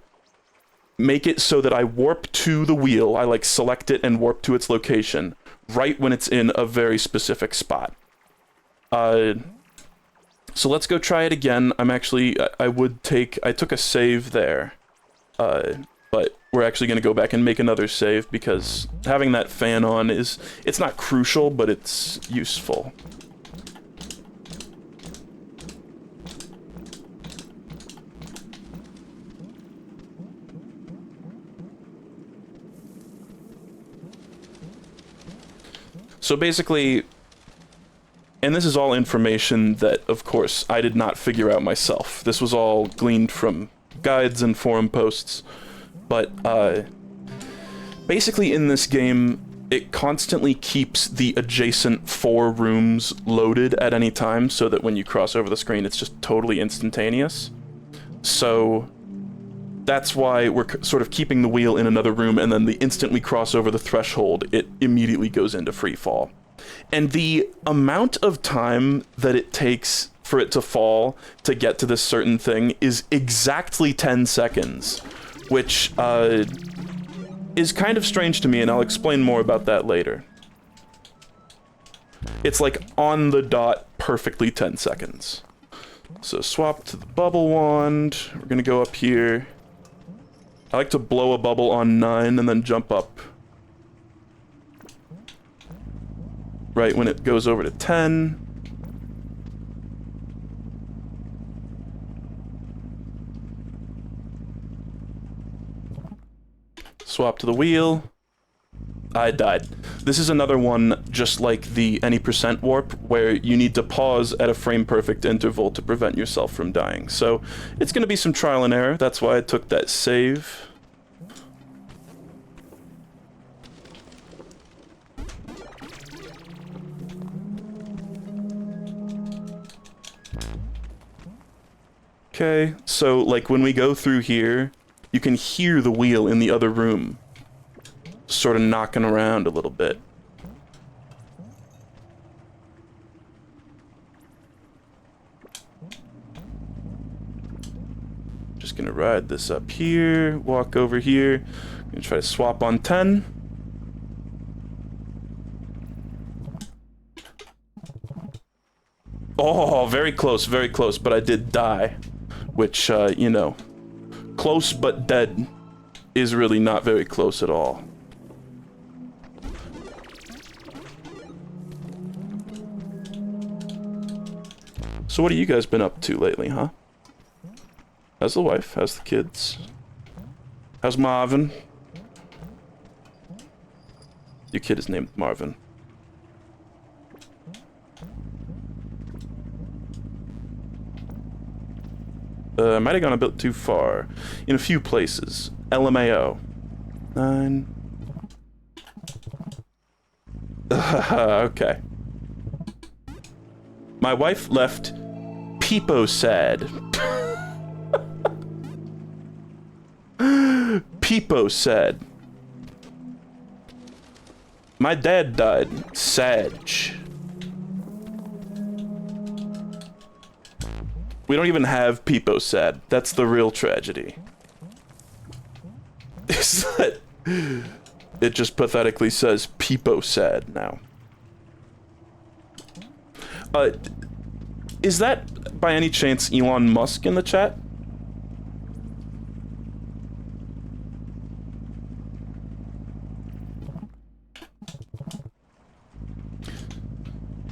make it so that I warp to the wheel. I like select it and warp to its location right when it's in a very specific spot. So let's go try it again. I took a save there, but we're actually going to go back and make another save because having that fan on it's not crucial, but it's useful. So basically, and this is all information that, of course, I did not figure out myself. This was all gleaned from guides and forum posts. But, basically in this game, it constantly keeps the adjacent 4 rooms loaded at any time, so that when you cross over the screen, it's just totally instantaneous. So, That's why we're sort of keeping the wheel in another room, and then the instant we cross over the threshold, it immediately goes into free fall. And the amount of time that it takes for it to fall to get to this certain thing is exactly 10 seconds, which is kind of strange to me, and I'll explain more about that later. It's like on the dot, perfectly 10 seconds. So swap to the bubble wand. We're gonna go up here. I like to blow a bubble on 9 and then jump up right when it goes over to 10. Swap to the wheel. I died. This is another one just like the any percent warp, where you need to pause at a frame perfect interval to prevent yourself from dying. So it's going to be some trial and error. That's why I took that save. Okay, so like when we go through here, you can hear the wheel in the other room sort of knocking around a little bit. Just gonna ride this up here, walk over here. Gonna try to swap on 10. Oh, very close, but I did die. Which, you know, close but dead is really not very close at all. So what have you guys been up to lately, huh? How's the wife? How's the kids? How's Marvin? Your kid is named Marvin. Might have gone a bit too far. In a few places. LMAO. 9. Okay. My wife left Peepo sad. Peepo sad. My dad died. Sag. We don't even have Peepo sad. That's the real tragedy. Is that it just pathetically says Peepo sad now. Is that by any chance Elon Musk in the chat?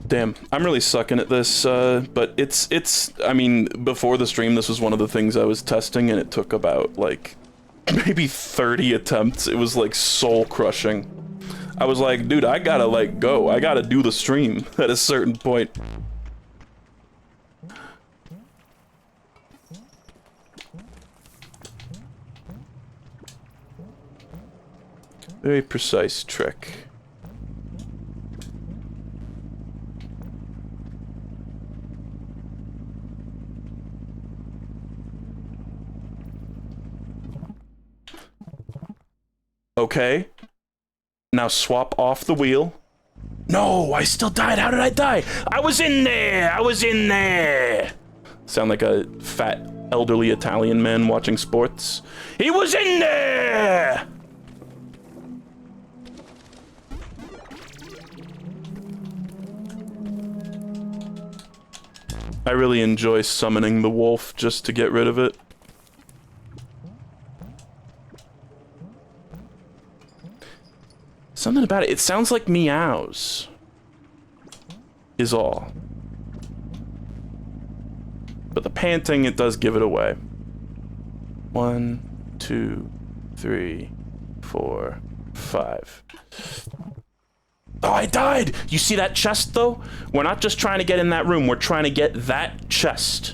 Damn, I'm really sucking at this, but it's, I mean, before the stream, this was one of the things I was testing, and it took about, like, maybe 30 attempts. It was, like, soul-crushing. I was like, dude, I gotta, like, go. I gotta do the stream at a certain point. Very precise trick. Okay. Now swap off the wheel. No, I still died. How did I die? I was in there. I was in there. Sound like a fat, elderly Italian man watching sports. He was in there. I really enjoy summoning the wolf just to get rid of it. Something about it, it sounds like meows. Is all. But the panting, it does give it away. 1, 2, 3, 4, 5. Oh, I died! You see that chest, though? We're not just trying to get in that room, we're trying to get that chest.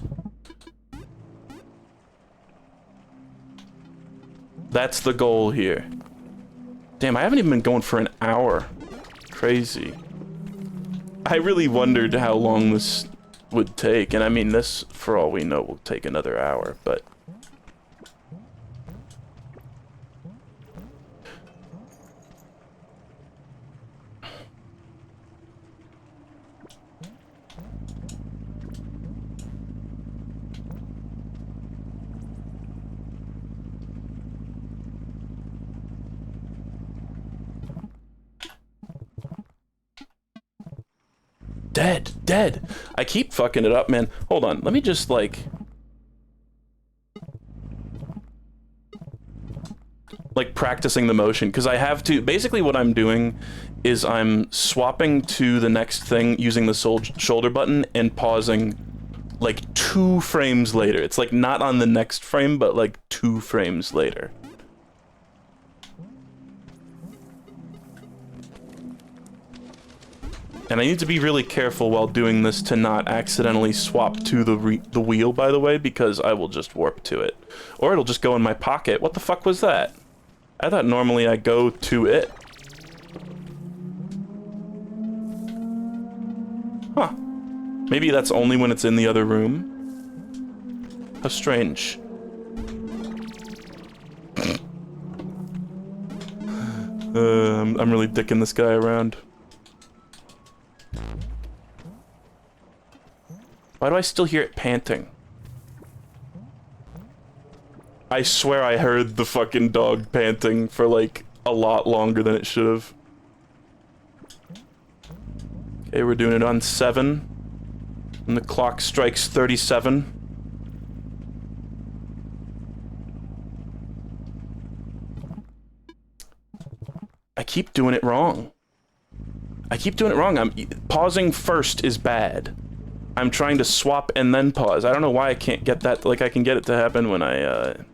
That's the goal here. Damn, I haven't even been going for an hour. Crazy. I really wondered how long this would take, and I mean, this, for all we know, will take another hour, but... dead. I keep fucking it up, man. Hold on, let me just, like practicing the motion, because I have to. Basically what I'm doing is I'm swapping to the next thing using the shoulder button and pausing like 2 frames later. It's like not on the next frame, but like 2 frames later. And I need to be really careful while doing this to not accidentally swap to the wheel, by the way, because I will just warp to it. Or it'll just go in my pocket. What the fuck was that? I thought normally I go to it. Huh. Maybe that's only when it's in the other room. How strange. I'm really dicking this guy around. Why do I still hear it panting? I swear I heard the fucking dog panting for like a lot longer than it should have. Okay, we're doing it on 7. And the clock strikes 37. I keep doing it wrong. I'm pausing first is bad. I'm trying to swap and then pause. I don't know why I can't get that. Like, I can get it to happen when I'm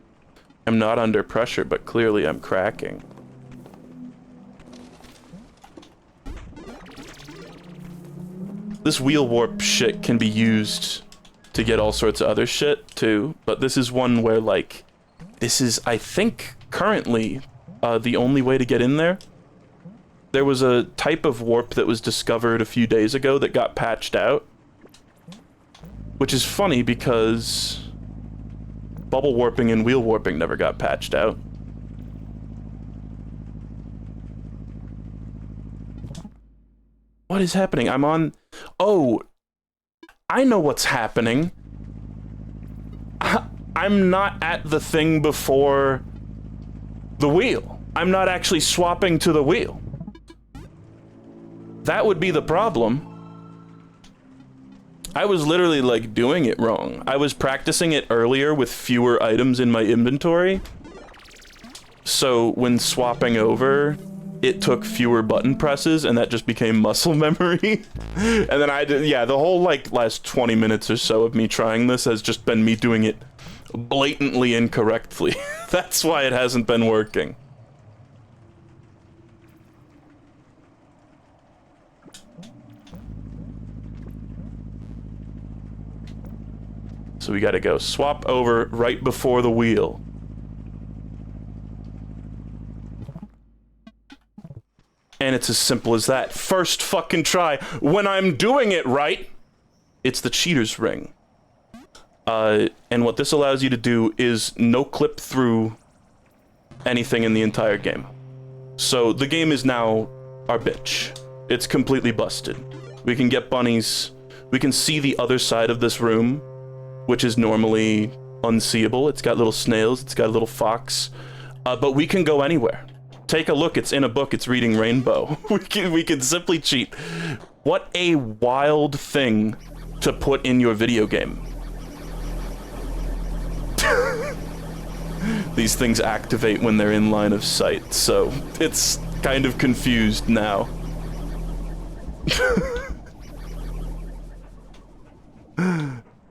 not under pressure, but clearly I'm cracking. This wheel warp shit can be used to get all sorts of other shit, too. But this is one where, like, this is, I think, currently the only way to get in there. There was a type of warp that was discovered a few days ago that got patched out. Which is funny because bubble warping and wheel warping never got patched out. What is happening? I'm on... Oh! I know what's happening. I'm not at the thing before the wheel. I'm not actually swapping to the wheel. That would be the problem. I was literally, like, doing it wrong. I was practicing it earlier with fewer items in my inventory. So, when swapping over, it took fewer button presses, and that just became muscle memory. And then I did, yeah, the whole, like, last 20 minutes or so of me trying this has just been me doing it blatantly incorrectly. That's why it hasn't been working. So we gotta go swap over right before the wheel. And it's as simple as that. First fucking try. When I'm doing it right, it's the cheater's ring. And what this allows you to do is no clip through anything in the entire game. So the game is now our bitch. It's completely busted. We can get bunnies. We can see the other side of this room, which is normally unseeable. It's got little snails, it's got a little fox, but we can go anywhere. Take a look, it's in a book, it's reading Rainbow. we can simply cheat. What a wild thing to put in your video game. These things activate when they're in line of sight, so it's kind of confused now.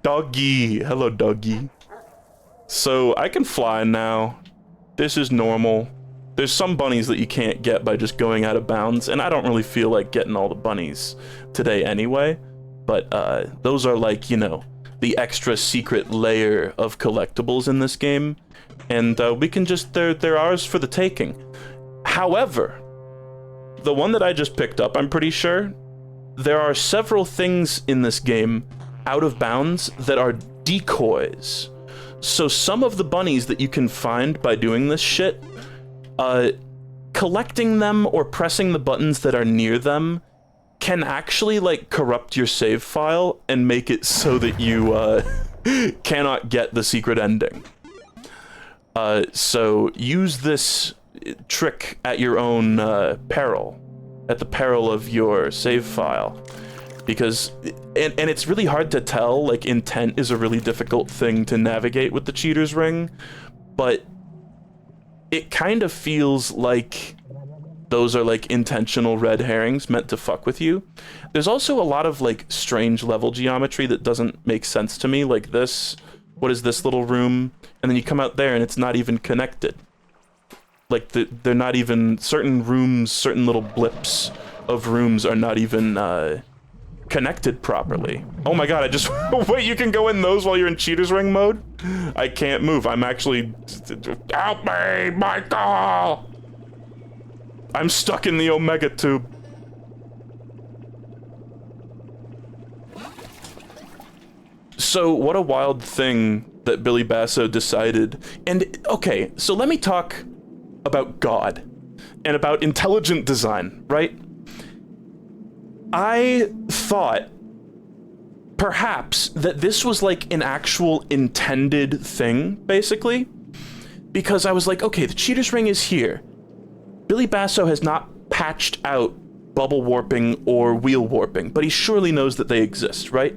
Doggy! Hello, doggy. So, I can fly now. This is normal. There's some bunnies that you can't get by just going out of bounds, and I don't really feel like getting all the bunnies today anyway. But, those are like, you know, the extra secret layer of collectibles in this game. And, we can just, they're ours for the taking. However, the one that I just picked up, I'm pretty sure, there are several things in this game out of bounds that are decoys. So some of the bunnies that you can find by doing this shit, collecting them or pressing the buttons that are near them can actually, like, corrupt your save file and make it so that you cannot get the secret ending. So use this trick at your own peril, at the peril of your save file. because and it's really hard to tell. Like, intent is a really difficult thing to navigate with the cheater's ring, but it kind of feels like those are like intentional red herrings meant to fuck with you. There's also a lot of like strange level geometry that doesn't make sense to me, like this. What is this little room? And then you come out there and it's not even connected. Like, they're not even, certain rooms, certain little blips of rooms are not even connected properly. Oh my god, I just, wait, you can go in those while you're in cheater's ring mode? I can't move, I'm actually, help me, Michael! I'm stuck in the Omega tube. So, what a wild thing that Billy Basso decided. And, okay, so let me talk about God and about intelligent design, right? I thought perhaps that this was like an actual intended thing, basically, because I was like, okay, the cheater's ring is here. Billy Basso has not patched out bubble warping or wheel warping, but he surely knows that they exist, right?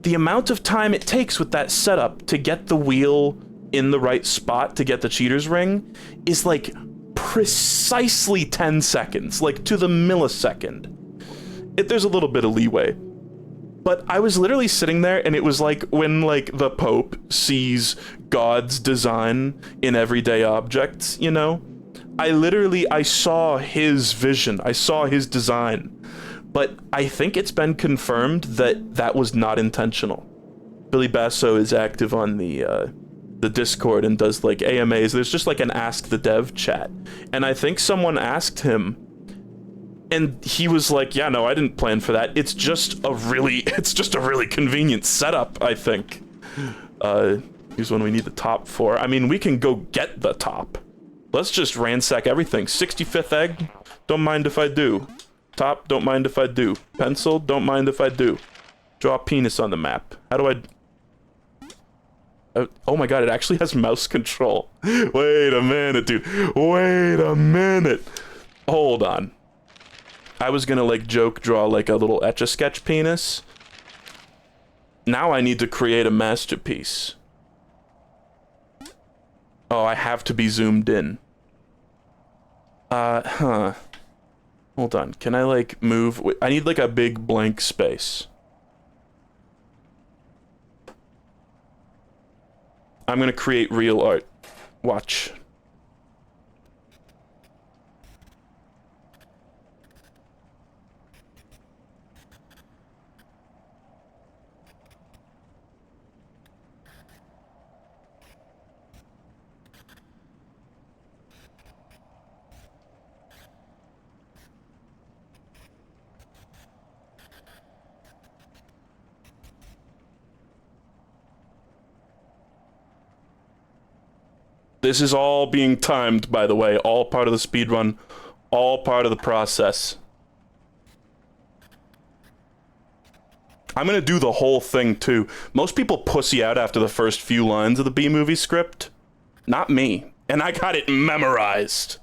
The amount of time it takes with that setup to get the wheel in the right spot to get the cheater's ring is like precisely 10 seconds, like to the millisecond. There's a little bit of leeway. But I was literally sitting there and it was like when like the Pope sees God's design in everyday objects, you know? I saw his vision, I saw his design. But I think it's been confirmed that that was not intentional. Billy Basso is active on the Discord and does like AMAs. There's just like an Ask the Dev chat. And I think someone asked him, and he was like, yeah, no, I didn't plan for that. It's just a really convenient setup, I think. Here's one we need the top for. I mean, we can go get the top. Let's just ransack everything. 65th egg, don't mind if I do. Top, don't mind if I do. Pencil, don't mind if I do. Draw a penis on the map. How do I... Oh my god, it actually has mouse control. Wait a minute, dude. Wait a minute. Hold on. I was gonna, like, joke draw, like, a little Etch-a-Sketch penis. Now I need to create a masterpiece. Oh, I have to be zoomed in. Huh. Hold on, can I, like, move? Wait, I need, like, a big blank space. I'm gonna create real art. Watch. This is all being timed, by the way. All part of the speedrun. All part of the process. I'm gonna do the whole thing, too. Most people pussy out after the first few lines of the B-movie script. Not me. And I got it memorized.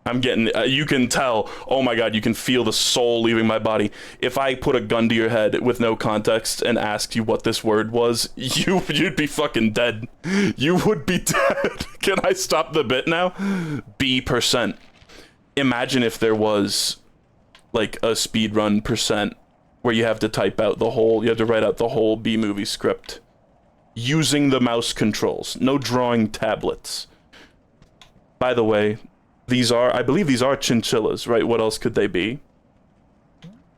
I'm getting, you can tell, oh my god, you can feel the soul leaving my body. If I put a gun to your head with no context and asked you what this word was, you'd be fucking dead. You would be dead. Can I stop the bit now? B%. Imagine if there was, like, a speedrun percent where you have to type out the whole, you have to write out the whole B-movie script. Using the mouse controls. No drawing tablets. By the way, I believe these are chinchillas, right? What else could they be?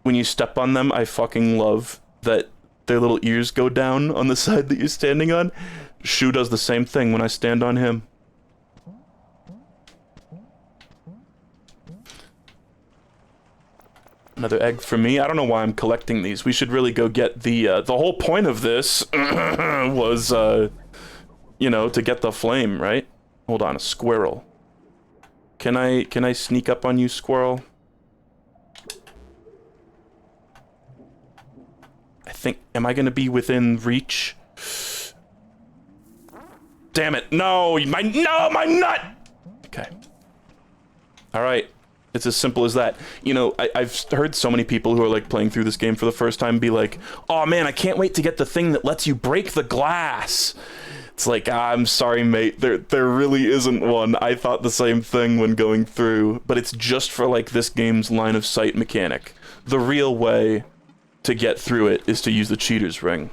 When you step on them, I fucking love that their little ears go down on the side that you're standing on. Shu does the same thing when I stand on him. Another egg for me. I don't know why I'm collecting these. We should really go get the whole point of this was, you know, to get the flame, right? Hold on, a squirrel. Can I sneak up on you, squirrel? think... Am I gonna be within reach? Damn it. No, my nut! Okay. Alright. It's as simple as that. You know, I've heard so many people who are, like, playing through this game for the first time be like, oh man, I can't wait to get the thing that lets you break the glass. It's like, I'm sorry, mate, there really isn't one. I thought the same thing when going through, but it's just for, like, this game's line of sight mechanic. The real way to get through it is to use the cheater's ring.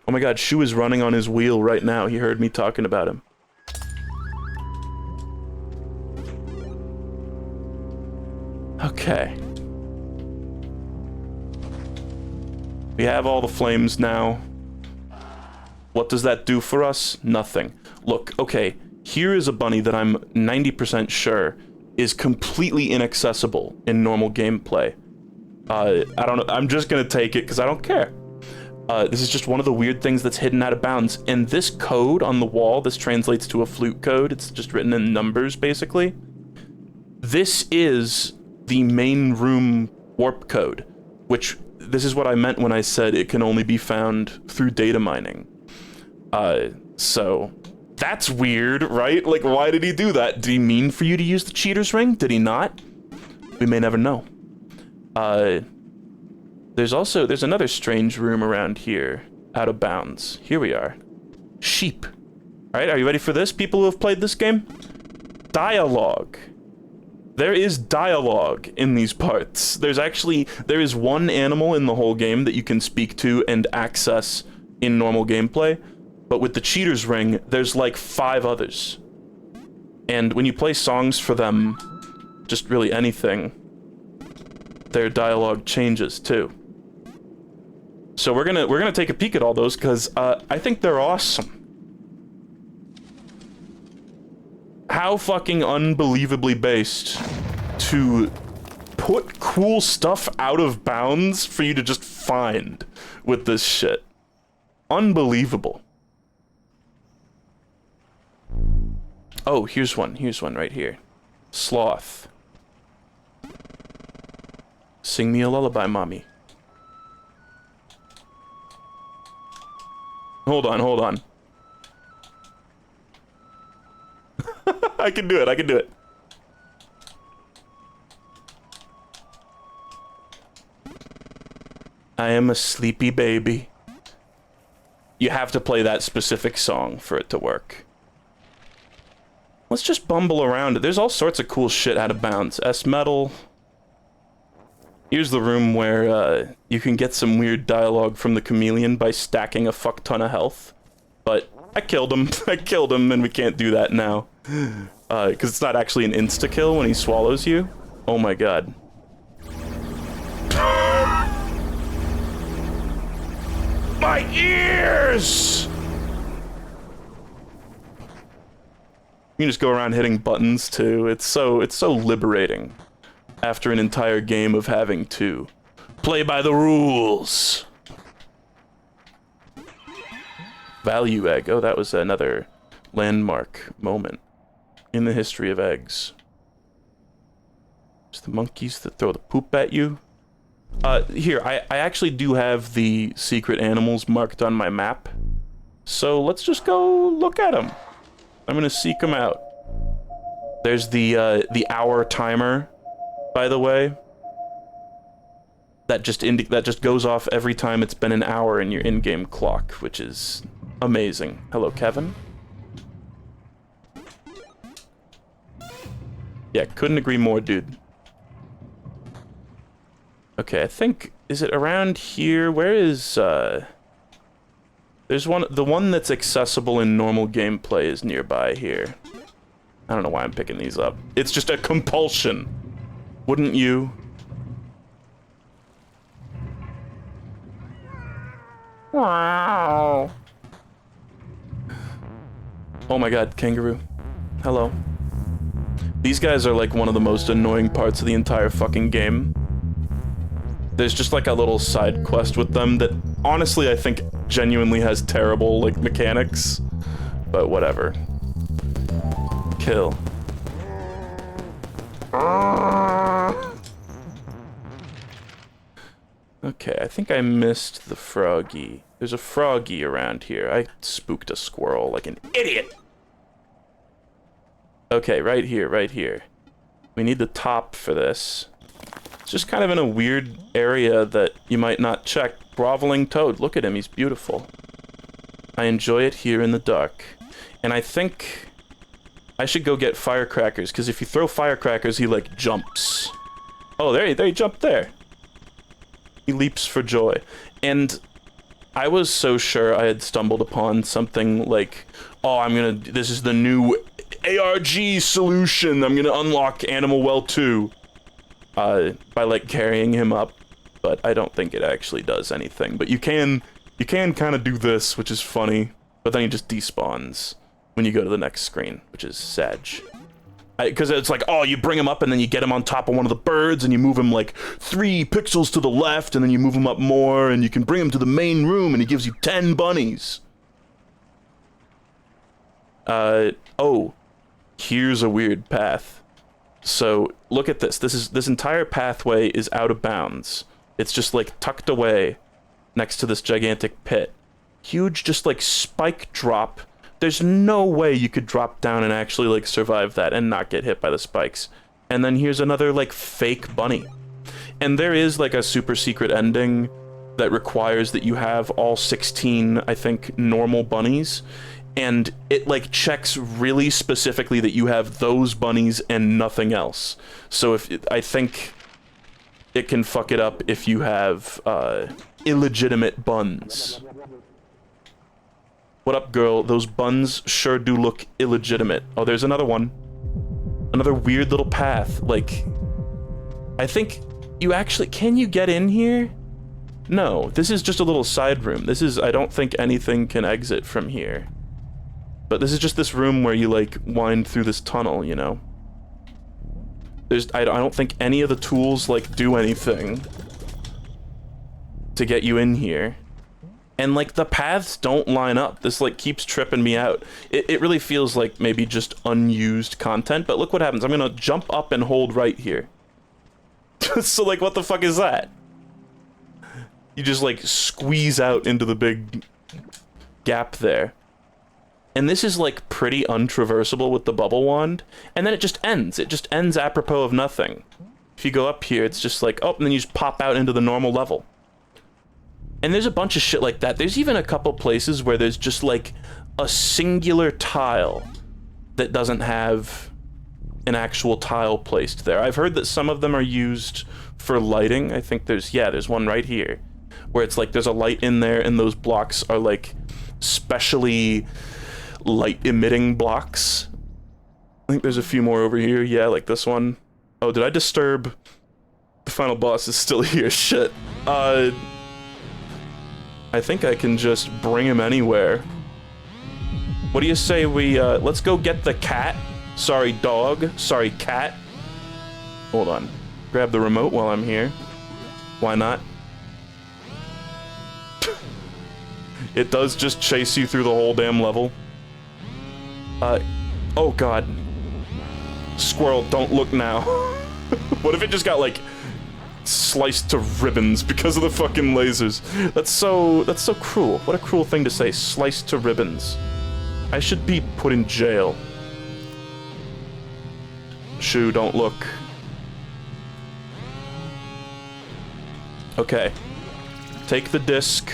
Oh my god, Shu is running on his wheel right now. He heard me talking about him. Okay. We have all the flames now. What does that do for us? Nothing. Look, okay, here is a bunny that I'm 90% sure is completely inaccessible in normal gameplay. I don't know, I'm just gonna take it because I don't care. This is just one of the weird things that's hidden out of bounds. And this code on the wall, this translates to a flute code. It's just written in numbers, basically. This is the main room warp code, which this is what I meant when I said it can only be found through data mining. So that's weird, right? Like, why did he do that? Did he mean for you to use the cheater's ring? Did he not? We may never know. There's another strange room around here, out of bounds. Here we are. Sheep. All right, are you ready for this, people who have played this game? Dialogue. There is dialogue in these parts. There is one animal in the whole game that you can speak to and access in normal gameplay, but with the cheater's ring, there's like 5 others. And when you play songs for them, just really anything, their dialogue changes too. So we're gonna take a peek at all those because I think they're awesome. How fucking unbelievably based to put cool stuff out of bounds for you to just find with this shit. Unbelievable. Oh, here's one right here. Sloth. Sing me a lullaby, mommy. Hold on. I can do it. I am a sleepy baby. You have to play that specific song for it to work. Let's just bumble around. There's all sorts of cool shit out of bounds. S-metal. Here's the room where you can get some weird dialogue from the chameleon by stacking a fuck ton of health. But I killed him. And we can't do that now. Because it's not actually an insta-kill when he swallows you. Oh my god. My ears! You can just go around hitting buttons too. It's so liberating. After an entire game of having to play by the rules. Value egg. Oh, that was another landmark moment in the history of eggs. It's the monkeys that throw the poop at you. Here, I actually do have the secret animals marked on my map. So let's just go look at them. I'm gonna seek them out. There's the hour timer, by the way. That just goes off every time it's been an hour in your in-game clock, which is amazing. Hello, Kevin. Yeah, couldn't agree more, dude. Okay, I think, is it around here? Where is, there's the one that's accessible in normal gameplay is nearby here. I don't know why I'm picking these up. It's just a compulsion. Wouldn't you? Wow. Oh my god, kangaroo. Hello. These guys are like one of the most annoying parts of the entire fucking game. There's just like a little side quest with them that honestly I think genuinely has terrible like mechanics, but whatever. Kill. Okay, I think I missed the froggy. There's a froggy around here. I spooked a squirrel like an idiot. Okay, right here, right here. We need the top for this. It's just kind of in a weird area that you might not check. Groveling toad. Look at him, he's beautiful. I enjoy it here in the dark. And I think I should go get firecrackers, because if you throw firecrackers, he, like, jumps. Oh, there he jumped there. He leaps for joy. And I was so sure I had stumbled upon something like, oh, this is the new ARG solution. I'm gonna unlock Animal Well 2 by, like, carrying him up. But I don't think it actually does anything. But you can kind of do this, which is funny. But then he just despawns when you go to the next screen, which is sad. Because it's like, oh, you bring him up and then you get him on top of one of the birds and you move him like 3 pixels to the left and then you move him up more and you can bring him to the main room and he gives you 10 bunnies. Oh, here's a weird path. So look at this. This entire pathway is out of bounds. It's just like tucked away next to this gigantic pit. Huge, just like spike drop. There's no way you could drop down and actually, like, survive that and not get hit by the spikes. And then here's another, like, fake bunny. And there is, like, a super secret ending that requires that you have all 16, I think, normal bunnies. And it, like, checks really specifically that you have those bunnies and nothing else. So I think it can fuck it up if you have, illegitimate buns. What up, girl? Those buns sure do look illegitimate. Oh, there's another one. Another weird little path. Like, I think you actually... Can you get in here? No, this is just a little side room. This is... I don't think anything can exit from here. But this is just this room where you, like, wind through this tunnel, you know? I don't think any of the tools, like, do anything to get you in here. And, like, the paths don't line up. This, like, keeps tripping me out. It really feels like maybe just unused content, but look what happens. I'm gonna jump up and hold right here. So, like, what the fuck is that? You just, like, squeeze out into the big gap there. And this is, like, pretty untraversable with the bubble wand. And then it just ends. It just ends apropos of nothing. If you go up here, it's just like, oh, and then you just pop out into the normal level. And there's a bunch of shit like that. There's even a couple places where there's just, like, a singular tile that doesn't have an actual tile placed there. I've heard that some of them are used for lighting. I think there's one right here, where it's like there's a light in there and those blocks are, like, specially light-emitting blocks. I think there's a few more over here. Yeah, like this one. Oh, did I disturb? The final boss is still here. Shit. I think I can just bring him anywhere. What do you say we, let's go get the cat? Sorry, dog. Sorry, cat. Hold on. Grab the remote while I'm here. Why not? It does just chase you through the whole damn level. Oh god. Squirrel, don't look now. What if it just got, like, sliced to ribbons because of the fucking lasers? That's so cruel. What a cruel thing to say, sliced to ribbons. I should be put in jail. Shoo, don't look. Okay. Take the disc.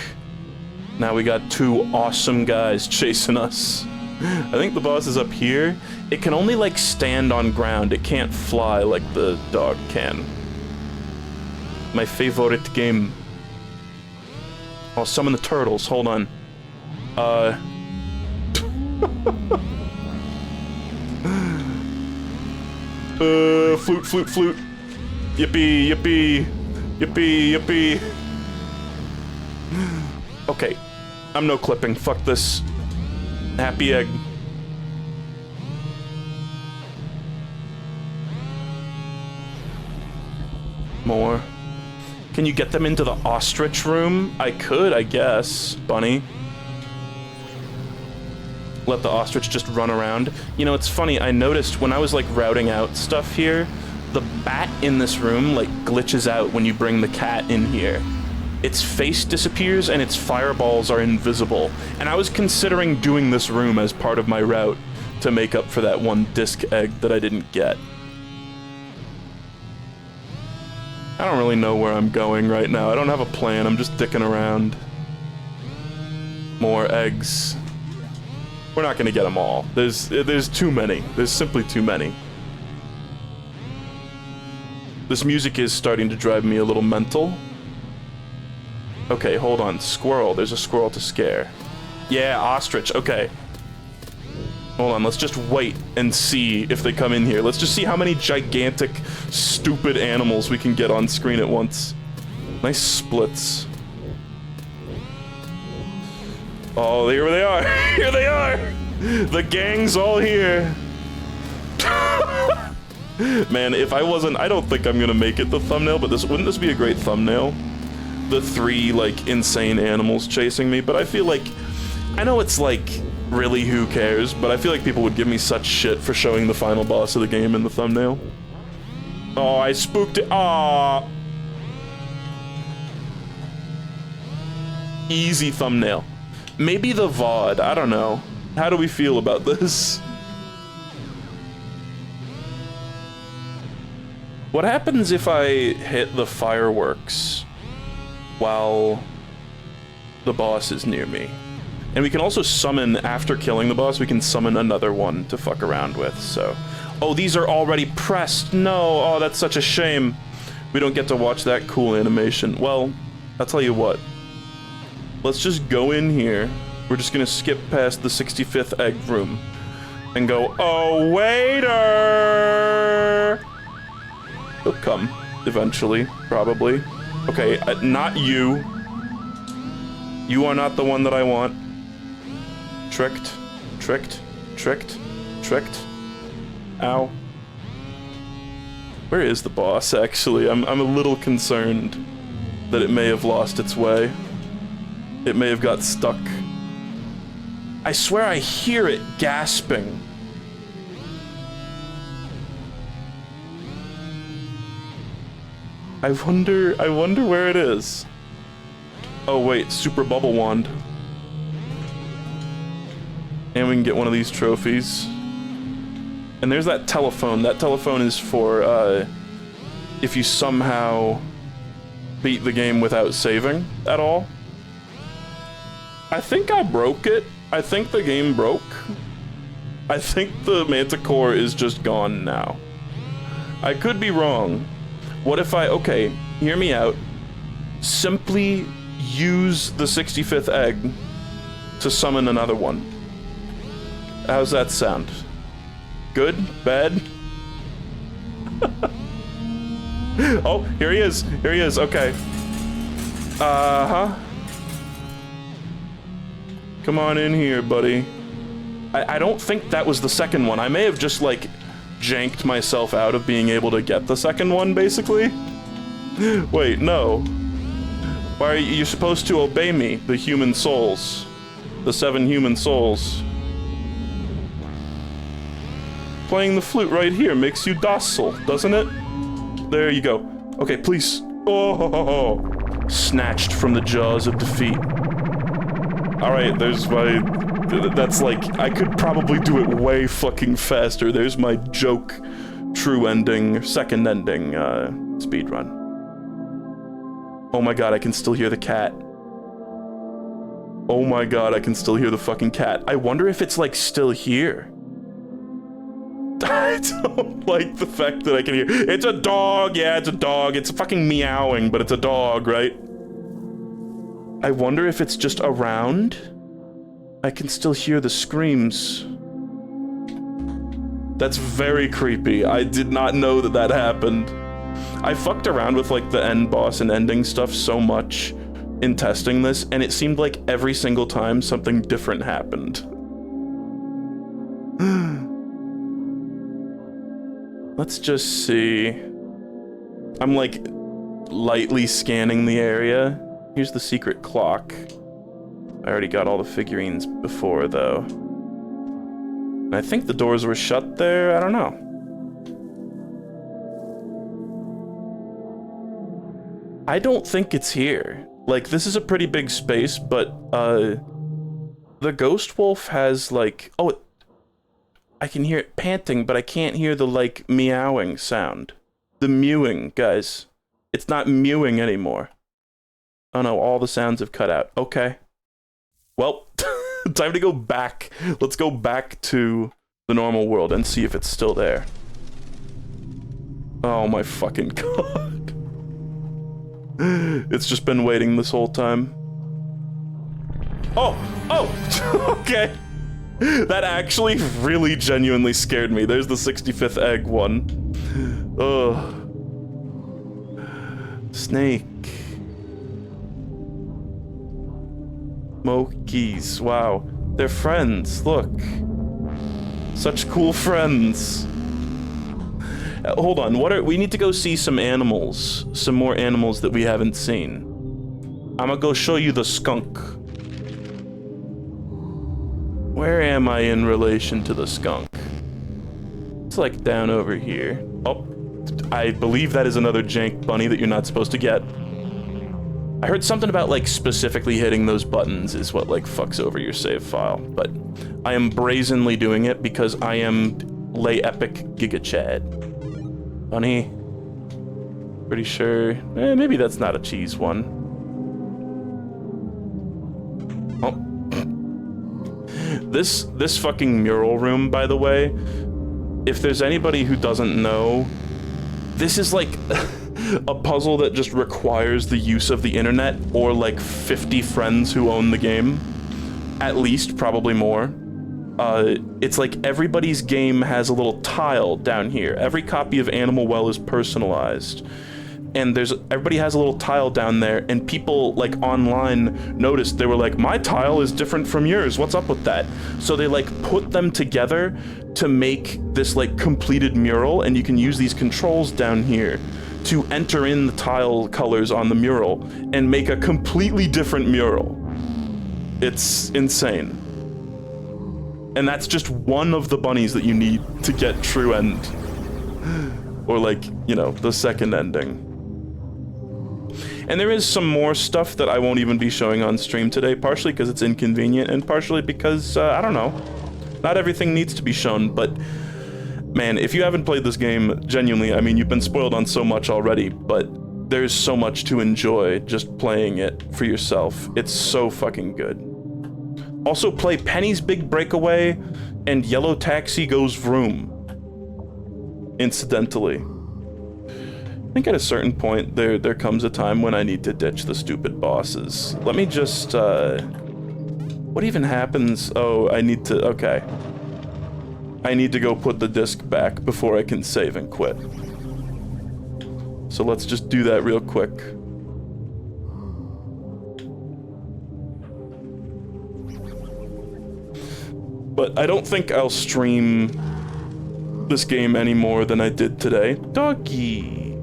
Now we got 2 awesome guys chasing us. I think the boss is up here. It can only, like, stand on ground. It can't fly like the dog can. My favorite game. I'll summon the turtles. Hold on. Flute, flute, flute. Yippee, yippee. Yippee, yippee. Okay. I'm no clipping. Fuck this. Happy egg. More. Can you get them into the ostrich room? I could, I guess. Bunny. Let the ostrich just run around. You know, it's funny, I noticed when I was, like, routing out stuff here, the bat in this room, like, glitches out when you bring the cat in here. its face disappears and its fireballs are invisible. And I was considering doing this room as part of my route to make up for that one disc egg that I didn't get. I don't really know where I'm going right now. I don't have a plan. I'm just dicking around. More eggs. We're not gonna get them all. There's too many. There's simply too many. This music is starting to drive me a little mental. Okay, hold on. Squirrel. There's a squirrel to scare. Yeah, ostrich. Okay. Hold on, let's just wait and see if they come in here. Let's just see how many gigantic, stupid animals we can get on screen at once. Nice splits. Oh, here they are! Here they are! The gang's all here! Man, if I wasn't... I don't think I'm gonna make it the thumbnail, but wouldn't this be a great thumbnail? The 3, like, insane animals chasing me, but I feel like... I know it's like... Really, who cares? But I feel like people would give me such shit for showing the final boss of the game in the thumbnail. Oh, I spooked it. Aww. Easy thumbnail. Maybe the VOD. I don't know. How do we feel about this? What happens if I hit the fireworks while the boss is near me? And we can also summon, after killing the boss, we can summon another one to fuck around with, so... Oh, these are already pressed! No! Oh, that's such a shame. We don't get to watch that cool animation. Well, I'll tell you what. Let's just go in here. We're just gonna skip past the 65th egg room. And go, oh, waiter! He'll come, eventually, probably. Okay, not you. You are not the one that I want. Tricked, tricked, tricked, tricked. Ow. Where is the boss, actually? I'm a little concerned that it may have lost its way. It may have got stuck. I swear I hear it gasping. I wonder where it is. Oh wait, super bubble wand. And we can get one of these trophies. And there's that telephone. That telephone is for, if you somehow beat the game without saving at all. I think I broke it. I think the game broke. I think the Manticore is just gone now. I could be wrong. What if I, okay, hear me out. Simply use the 65th egg to summon another one. How's that sound? Good? Bad? Oh, here he is. Here he is. Okay. Uh-huh. Come on in here, buddy. I don't think that was the second one. I may have just, like, janked myself out of being able to get the second one, basically. Wait, no. Why are you supposed to obey me, the human souls? The 7 human souls. Playing the flute right here makes you docile, doesn't it? There you go. Okay, please. Oh, snatched from the jaws of defeat. Alright, there's my... That's like... I could probably do it way fucking faster. There's my joke, true ending, second ending, speedrun. Oh my god, I can still hear the cat. Oh my god, I can still hear the fucking cat. I wonder if it's, like, still here. I don't like the fact that I can hear. It's a dog! Yeah, it's a dog. It's fucking meowing, but it's a dog, right? I wonder if it's just around? I can still hear the screams. That's very creepy. I did not know that that happened. I fucked around with, like, the end boss and ending stuff so much in testing this, and it seemed like every single time something different happened. Let's just see. I'm, like, lightly scanning the area. Here's the secret clock. I already got all the figurines before, though. And I think the doors were shut there. I don't know. I don't think it's here. Like, this is a pretty big space, but, the ghost wolf has, like... Oh, I can hear it panting, but I can't hear the, like, meowing sound. The mewing, guys. It's not mewing anymore. Oh no, all the sounds have cut out. Okay. Well, time to go back. Let's go back to the normal world and see if it's still there. Oh my fucking god. It's just been waiting this whole time. Oh, okay. That actually really genuinely scared me. There's the 65th egg one. Ugh. Snake. Smokies. Wow. They're friends. Look. Such cool friends. Hold on. We need to go see some animals. Some more animals that we haven't seen. I'm gonna go show you the skunk. Where am I in relation to the skunk? It's like down over here. Oh, I believe that is another jank bunny that you're not supposed to get. I heard something about, like, specifically hitting those buttons is what, like, fucks over your save file. But I am brazenly doing it because I am Lay Epic Giga Chad. Bunny. Pretty sure. Maybe that's not a cheese one. Oh. This fucking mural room, by the way, if there's anybody who doesn't know, this is like a puzzle that just requires the use of the internet or like 50 friends who own the game. At least, probably more. It's like everybody's game has a little tile down here. Every copy of Animal Well is personalized. And everybody has a little tile down there, and people, like, online noticed. They were like, my tile is different from yours, what's up with that? So they, like, put them together to make this, like, completed mural, and you can use these controls down here to enter in the tile colors on the mural and make a completely different mural. It's insane. And that's just one of the bunnies that you need to get true end. Or, like, you know, the second ending. And there is some more stuff that I won't even be showing on stream today, partially because it's inconvenient, and partially because, I don't know. Not everything needs to be shown, but... Man, if you haven't played this game, genuinely, I mean, you've been spoiled on so much already, but there's so much to enjoy just playing it for yourself. It's so fucking good. Also, play Penny's Big Breakaway and Yellow Taxi Goes Vroom. Incidentally. I think at a certain point, there comes a time when I need to ditch the stupid bosses. Let me just, what even happens? Oh, I need to, okay. I need to go put the disc back before I can save and quit. So let's just do that real quick. But I don't think I'll stream this game any more than I did today. Doggy!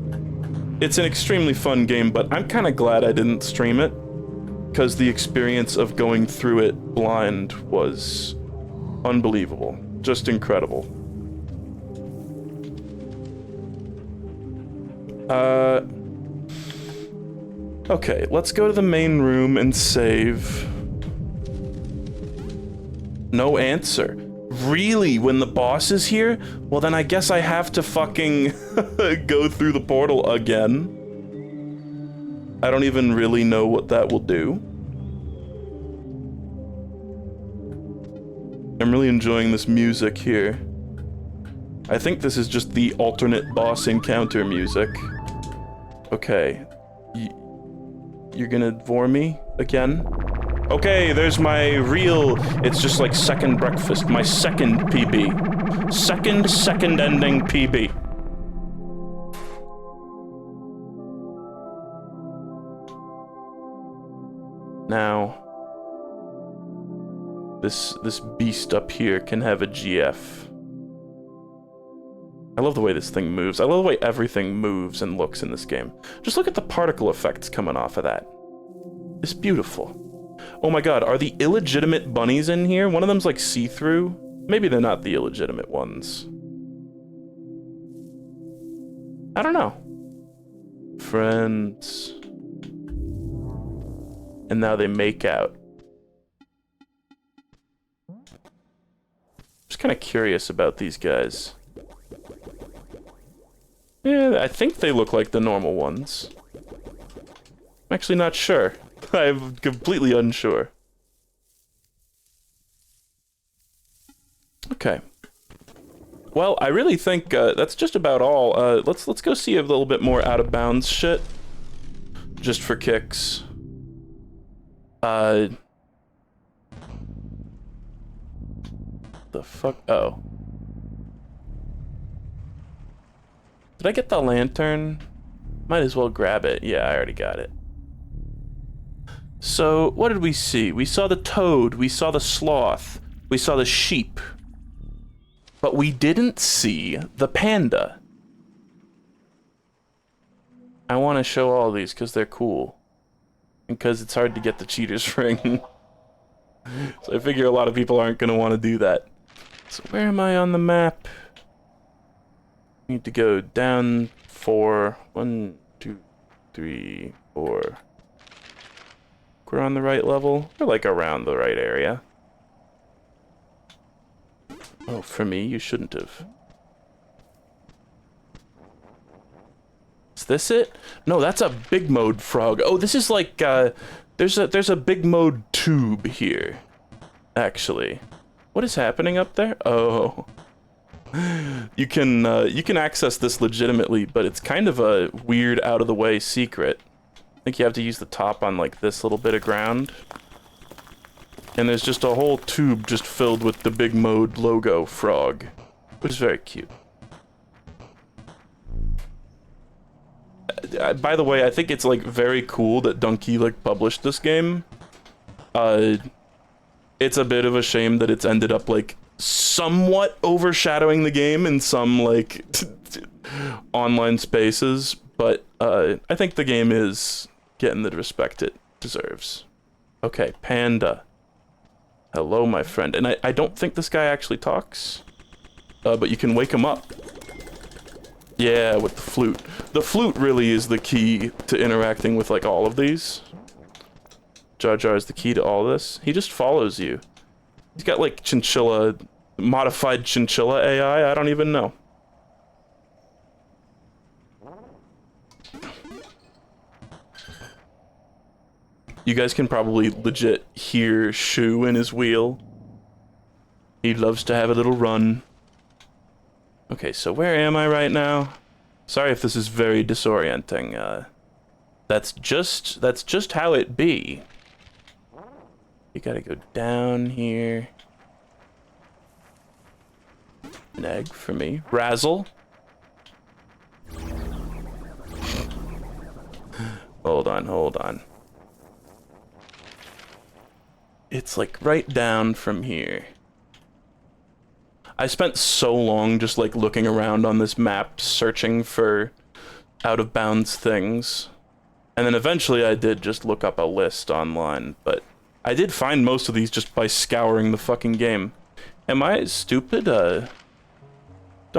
It's an extremely fun game, but I'm kind of glad I didn't stream it, because the experience of going through it blind was unbelievable. Just incredible. Okay, let's go to the main room and save. No answer. Really? When the boss is here? Well, then I guess I have to fucking go through the portal again. I don't even really know what that will do. I'm really enjoying this music here. I think this is just the alternate boss encounter music. Okay. You're gonna vor me again? Okay, there's my real, it's just like second breakfast, my second PB. Second ending PB. Now, this beast up here can have a GF. I love the way this thing moves. I love the way everything moves and looks in this game. Just look at the particle effects coming off of that. It's beautiful. Oh my god, are the illegitimate bunnies in here? One of them's like see-through? Maybe they're not the illegitimate ones. I don't know. Friends. and now they make out. Just kind of curious about these guys. Yeah, I think they look like the normal ones. I'm actually not sure. I'm completely unsure. Okay. Well, I really think that's just about all. Let's go see a little bit more out of bounds shit, just for kicks. The fuck? Oh. Did I get the lantern? Might as well grab it. Yeah, I already got it. So, what did we see? We saw the toad, we saw the sloth, we saw the sheep. But we didn't see the panda. I want to show all these because they're cool. And because it's hard to get the cheater's ring. So I figure a lot of people aren't going to want to do that. So where am I on the map? Need to go down 4. 1, 2, 3, 4. We're on the right level. We're like around the right area. Oh, for me, you shouldn't have. Is this it? No, that's a big mode frog. Oh, this is like there's a big mode tube here. Actually. What is happening up there? Oh. You can access this legitimately, but it's kind of a weird out of the way secret. I think you have to use the top on like this little bit of ground. And there's just a whole tube just filled with the big mode logo frog, which is very cute. By the way, I think it's like very cool that Donkey like published this game. It's a bit of a shame that it's ended up like somewhat overshadowing the game in some like online spaces, but I think the game is getting the respect it deserves. Okay, panda. Hello, my friend. And I don't think this guy actually talks, but you can wake him up. Yeah, with the flute. The flute really is the key to interacting with like all of these. Jar Jar is the key to all this. He just follows you. He's got like chinchilla, modified chinchilla AI, I don't even know. You guys can probably legit hear Shu in his wheel. He loves to have a little run. Okay, so where am I right now? Sorry if this is very disorienting. That's just how it be. You gotta go down here. An egg for me. Razzle. Hold on. It's like right down from here. I spent so long just like looking around on this map, searching for out of bounds things. And then eventually I did just look up a list online, but I did find most of these just by scouring the fucking game. Am I stupid? Don't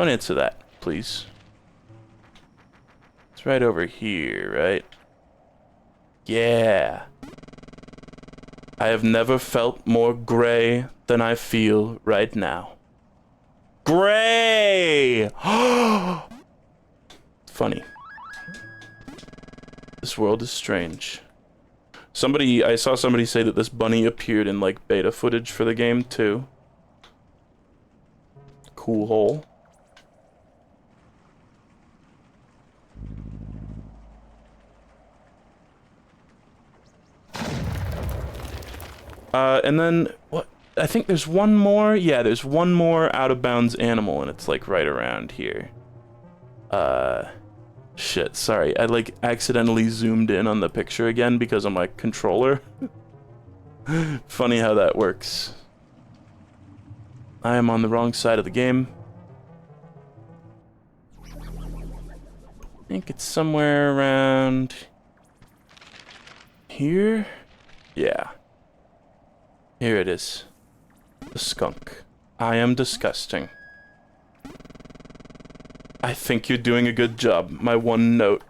answer that, please. It's right over here, right? Yeah. I have never felt more gray than I feel right now. Gray! Funny. This world is strange. I saw somebody say that this bunny appeared in like beta footage for the game too. Cool hole. And then, what? I think there's one more. Yeah, there's one more out of bounds animal, and it's like right around here. Shit, sorry. I like accidentally zoomed in on the picture again because of my controller. Funny how that works. I am on the wrong side of the game. I think it's somewhere around here. Yeah. Here it is. The skunk. I am disgusting. I think you're doing a good job. My one note.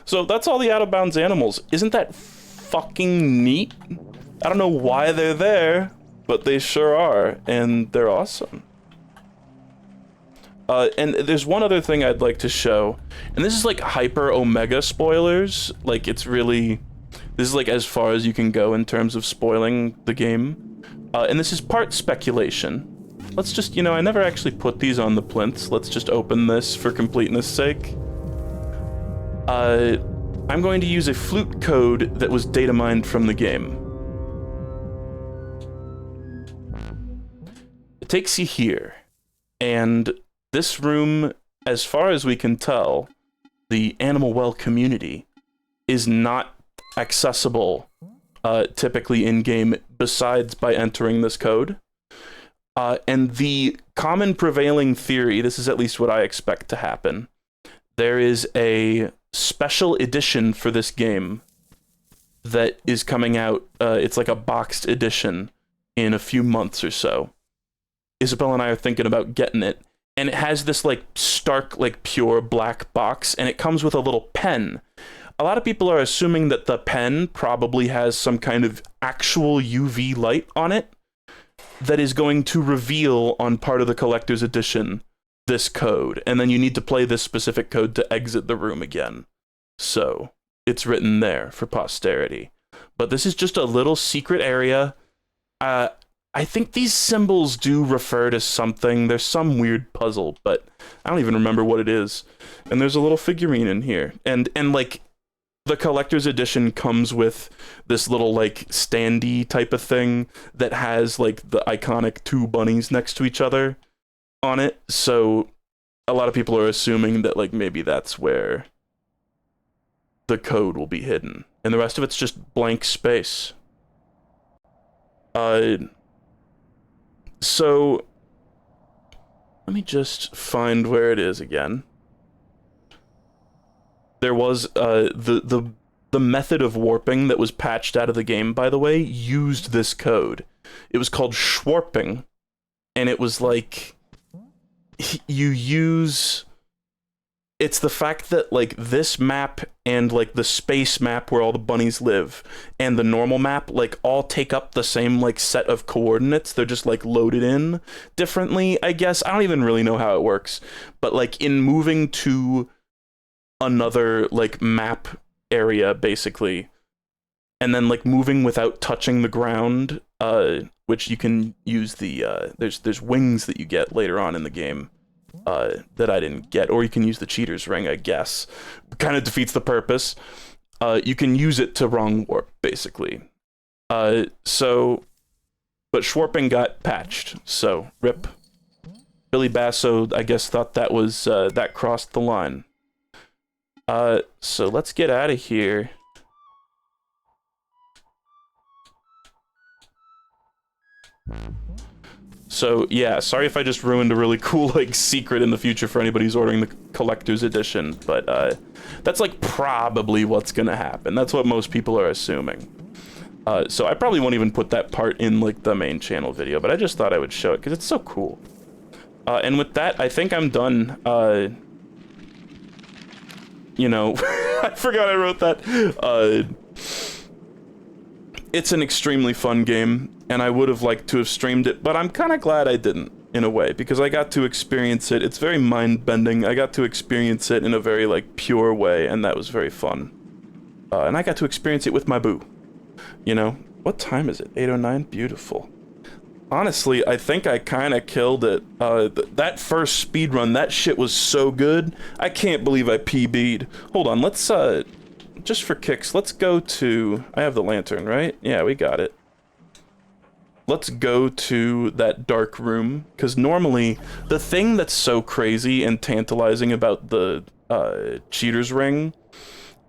So that's all the out of bounds animals. Isn't that fucking neat. I don't know why they're there, but they sure are, and they're awesome. And there's one other thing I'd like to show, and this is like hyper omega spoilers. Like, it's really, this is like as far as you can go in terms of spoiling the game. And this is part speculation. Let's just, you know, I never actually put these on the plinths. Let's just open this for completeness sake. I'm going to use a flute code that was data mined from the game. It takes you here, and this room, as far as we can tell, the Animal Well community is not accessible typically in-game besides by entering this code. And the common prevailing theory, this is at least what I expect to happen, there is a special edition for this game that is coming out. It's like a boxed edition in a few months or so. Isabel and I are thinking about getting it, and it has this like stark, like pure black box, and it comes with a little pen. A lot of people are assuming that the pen probably has some kind of actual UV light on it that is going to reveal on part of the collector's edition this code, and then you need to play this specific code to exit the room again. So it's written there for posterity. But this is just a little secret area. I think these symbols do refer to something. There's some weird puzzle, but I don't even remember what it is. And there's a little figurine in here. And like, the collector's edition comes with this little like standee type of thing that has like the iconic two bunnies next to each other on it. So a lot of people are assuming that like maybe that's where the code will be hidden. And the rest of it's just blank space. So let me just find where it is again. There was the method of warping that was patched out of the game, by the way, used this code. It was called schwarping, and it was like you use, it's the fact that like this map and like the space map where all the bunnies live and the normal map like all take up the same like set of coordinates. They're just like loaded in differently, I guess. I don't even really know how it works, but like in moving to another like map area basically, and then like moving without touching the ground, which you can use the there's wings that you get later on in the game that I didn't get, or you can use the cheater's ring, I guess. Kind of defeats the purpose. You can use it to wrong warp basically. So but schwarping got patched, so rip. Billy Basso, I guess, thought that was that crossed the line. So let's get out of here. So yeah, sorry if I just ruined a really cool like secret in the future for anybody who's ordering the collector's edition, but that's like probably what's gonna happen. That's what most people are assuming. So I probably won't even put that part in like the main channel video, but I just thought I would show it because it's so cool. And with that, I think I'm done. You know, I forgot I wrote that. It's an extremely fun game, and I would have liked to have streamed it, but I'm kind of glad I didn't, in a way, because I got to experience it. It's very mind-bending. I got to experience it in a very, like, pure way, and that was very fun. And I got to experience it with my boo. You know? What time is it? 8:09? Beautiful. Honestly, I think I kind of killed it. That first speedrun, that shit was so good. I can't believe I PB'd. Hold on, let's, just for kicks, let's go to... I have the lantern, right? Yeah, we got it. Let's go to that dark room, because normally, the thing that's so crazy and tantalizing about the, cheater's ring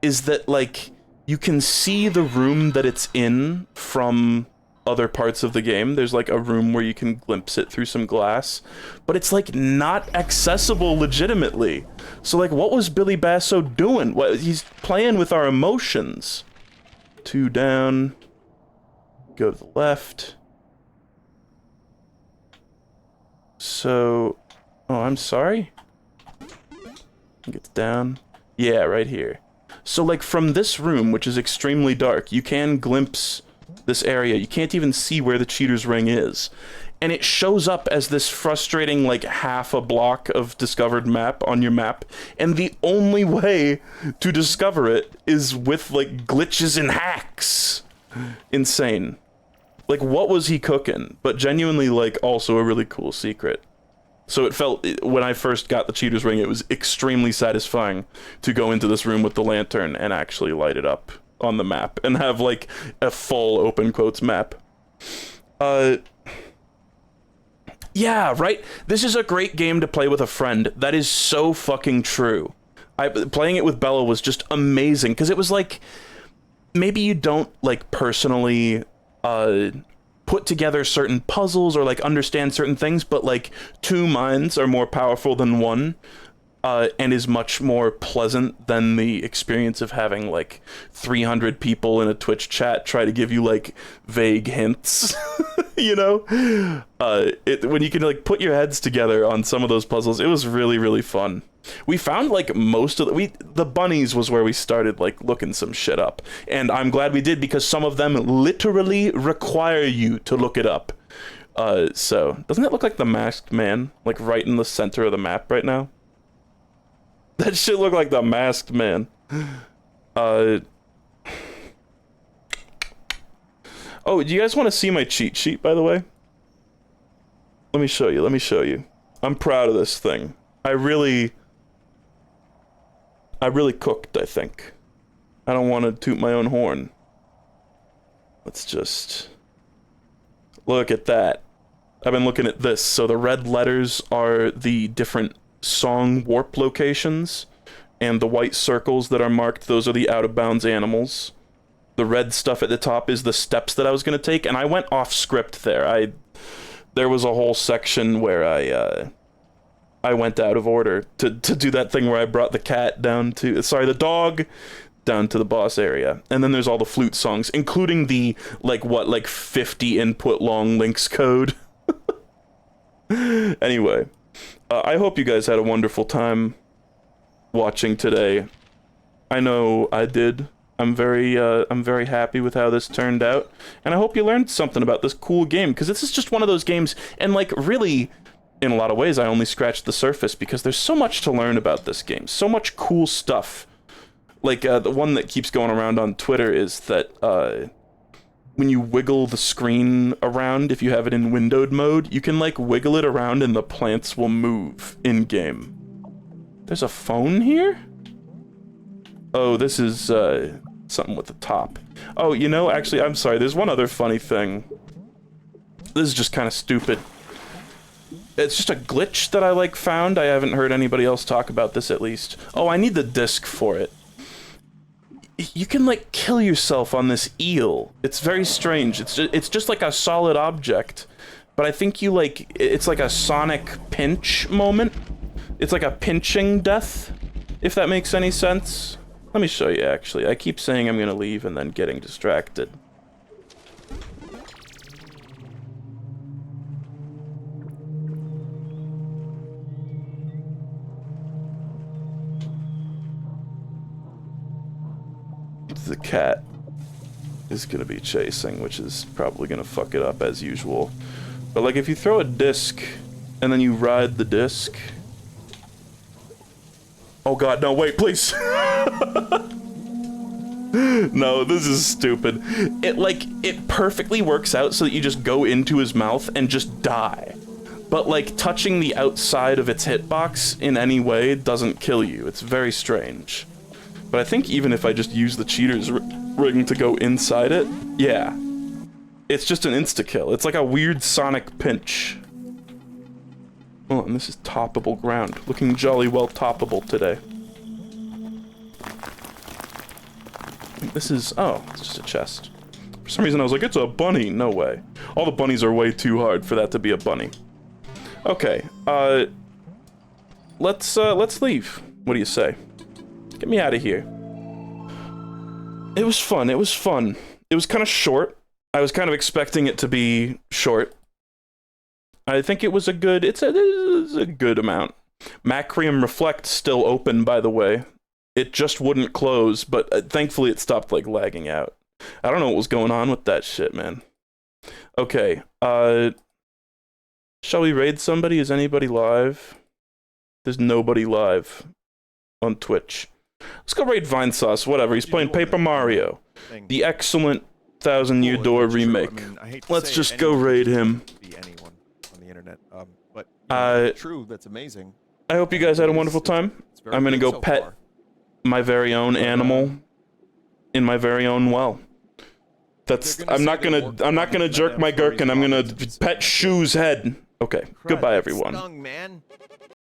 is that, like, you can see the room that it's in from other parts of the game. There's like a room where you can glimpse it through some glass, but it's like not accessible legitimately. So like, what was Billy Basso doing? What, he's playing with our emotions. 2 down, go to the left. So, oh, I'm sorry. I think it's down. Yeah, right here. So, like, from this room, which is extremely dark, you can glimpse this area. You can't even see where the cheater's ring is. And it shows up as this frustrating, like, half a block of discovered map on your map. And the only way to discover it is with, like, glitches and hacks. Insane. Like, what was he cooking? But genuinely, like, also a really cool secret. So it felt, when I first got the cheater's ring, it was extremely satisfying to go into this room with the lantern and actually light it up on the map and have, like, a full open quotes map. Yeah, right? This is a great game to play with a friend. That is so fucking true. Playing it with Bella was just amazing, because it was like, maybe you don't, like, personally, put together certain puzzles or, like, understand certain things, but, like, two minds are more powerful than one, and is much more pleasant than the experience of having, like, 300 people in a Twitch chat try to give you, like, vague hints, you know? When you can, like, put your heads together on some of those puzzles, it was really, really fun. We found, like, most of the bunnies was where we started, like, looking some shit up. And I'm glad we did, because some of them literally require you to look it up. So, doesn't it look like the Masked Man? Like, right in the center of the map right now? That shit look like the Masked Man. Oh, do you guys want to see my cheat sheet, by the way? Let me show you. I'm proud of this thing. I really cooked, I think. I don't want to toot my own horn. Let's just look at that. I've been looking at this. So the red letters are the different song warp locations, and the white circles that are marked, those are the out-of-bounds animals. The red stuff at the top is the steps that I was going to take, and I went off script there. There was a whole section where I went out of order to do that thing where I brought the cat down to, sorry, the dog down to the boss area. And then there's all the flute songs, including the, like 50 input long Link's code. Anyway, I hope you guys had a wonderful time watching today. I know I did. I'm very happy with how this turned out, and I hope you learned something about this cool game, because this is just one of those games, and, like, really, in a lot of ways, I only scratched the surface, because there's so much to learn about this game, so much cool stuff. Like, the one that keeps going around on Twitter is that, when you wiggle the screen around, if you have it in windowed mode, you can, like, wiggle it around and the plants will move in-game. There's a phone here? Oh, this is, something with the top. Oh, you know, actually, I'm sorry, there's one other funny thing. This is just kind of stupid. It's just a glitch that I, like, found. I haven't heard anybody else talk about this, at least. Oh, I need the disc for it. You can, like, kill yourself on this eel. It's very strange. It's just like a solid object. But I think you, like, it's like a Sonic pinch moment. It's like a pinching death, if that makes any sense. Let me show you, actually. I keep saying I'm gonna leave and then getting distracted. The cat is gonna be chasing, which is probably gonna fuck it up as usual. But, like, if you throw a disc and then you ride the disc... Oh god, no, wait, please! No, this is stupid. It perfectly works out so that you just go into his mouth and just die. But, like, touching the outside of its hitbox in any way doesn't kill you. It's very strange. But I think even if I just use the cheater's ring to go inside it, yeah. It's just an insta-kill. It's like a weird Sonic pinch. Oh, and this is toppable ground. Looking jolly well toppable today. This is... oh, it's just a chest. For some reason I was like, it's a bunny. No way. All the bunnies are way too hard for that to be a bunny. Okay, let's leave. What do you say? Get me out of here. It was fun, it was fun. It was kind of short. I was kind of expecting it to be short. I think it was a good, it's a good amount. Macrium Reflect still open, by the way. it just wouldn't close, but thankfully it stopped, like, lagging out. I don't know what was going on with that shit, man. Okay, shall we raid somebody? Is anybody live? There's nobody live on Twitch. Let's go raid Vinesauce, whatever. He's playing Paper Mario. The excellent 1000 Year Door remake. I mean, Let's just go raid him. Be anyone on the internet. But you know, true, that's amazing. I hope you guys had a wonderful time. I'm gonna go pet my very own animal in my very own well. That's I'm not gonna jerk my gherkin. I'm gonna pet Shoe's head. Okay, goodbye everyone.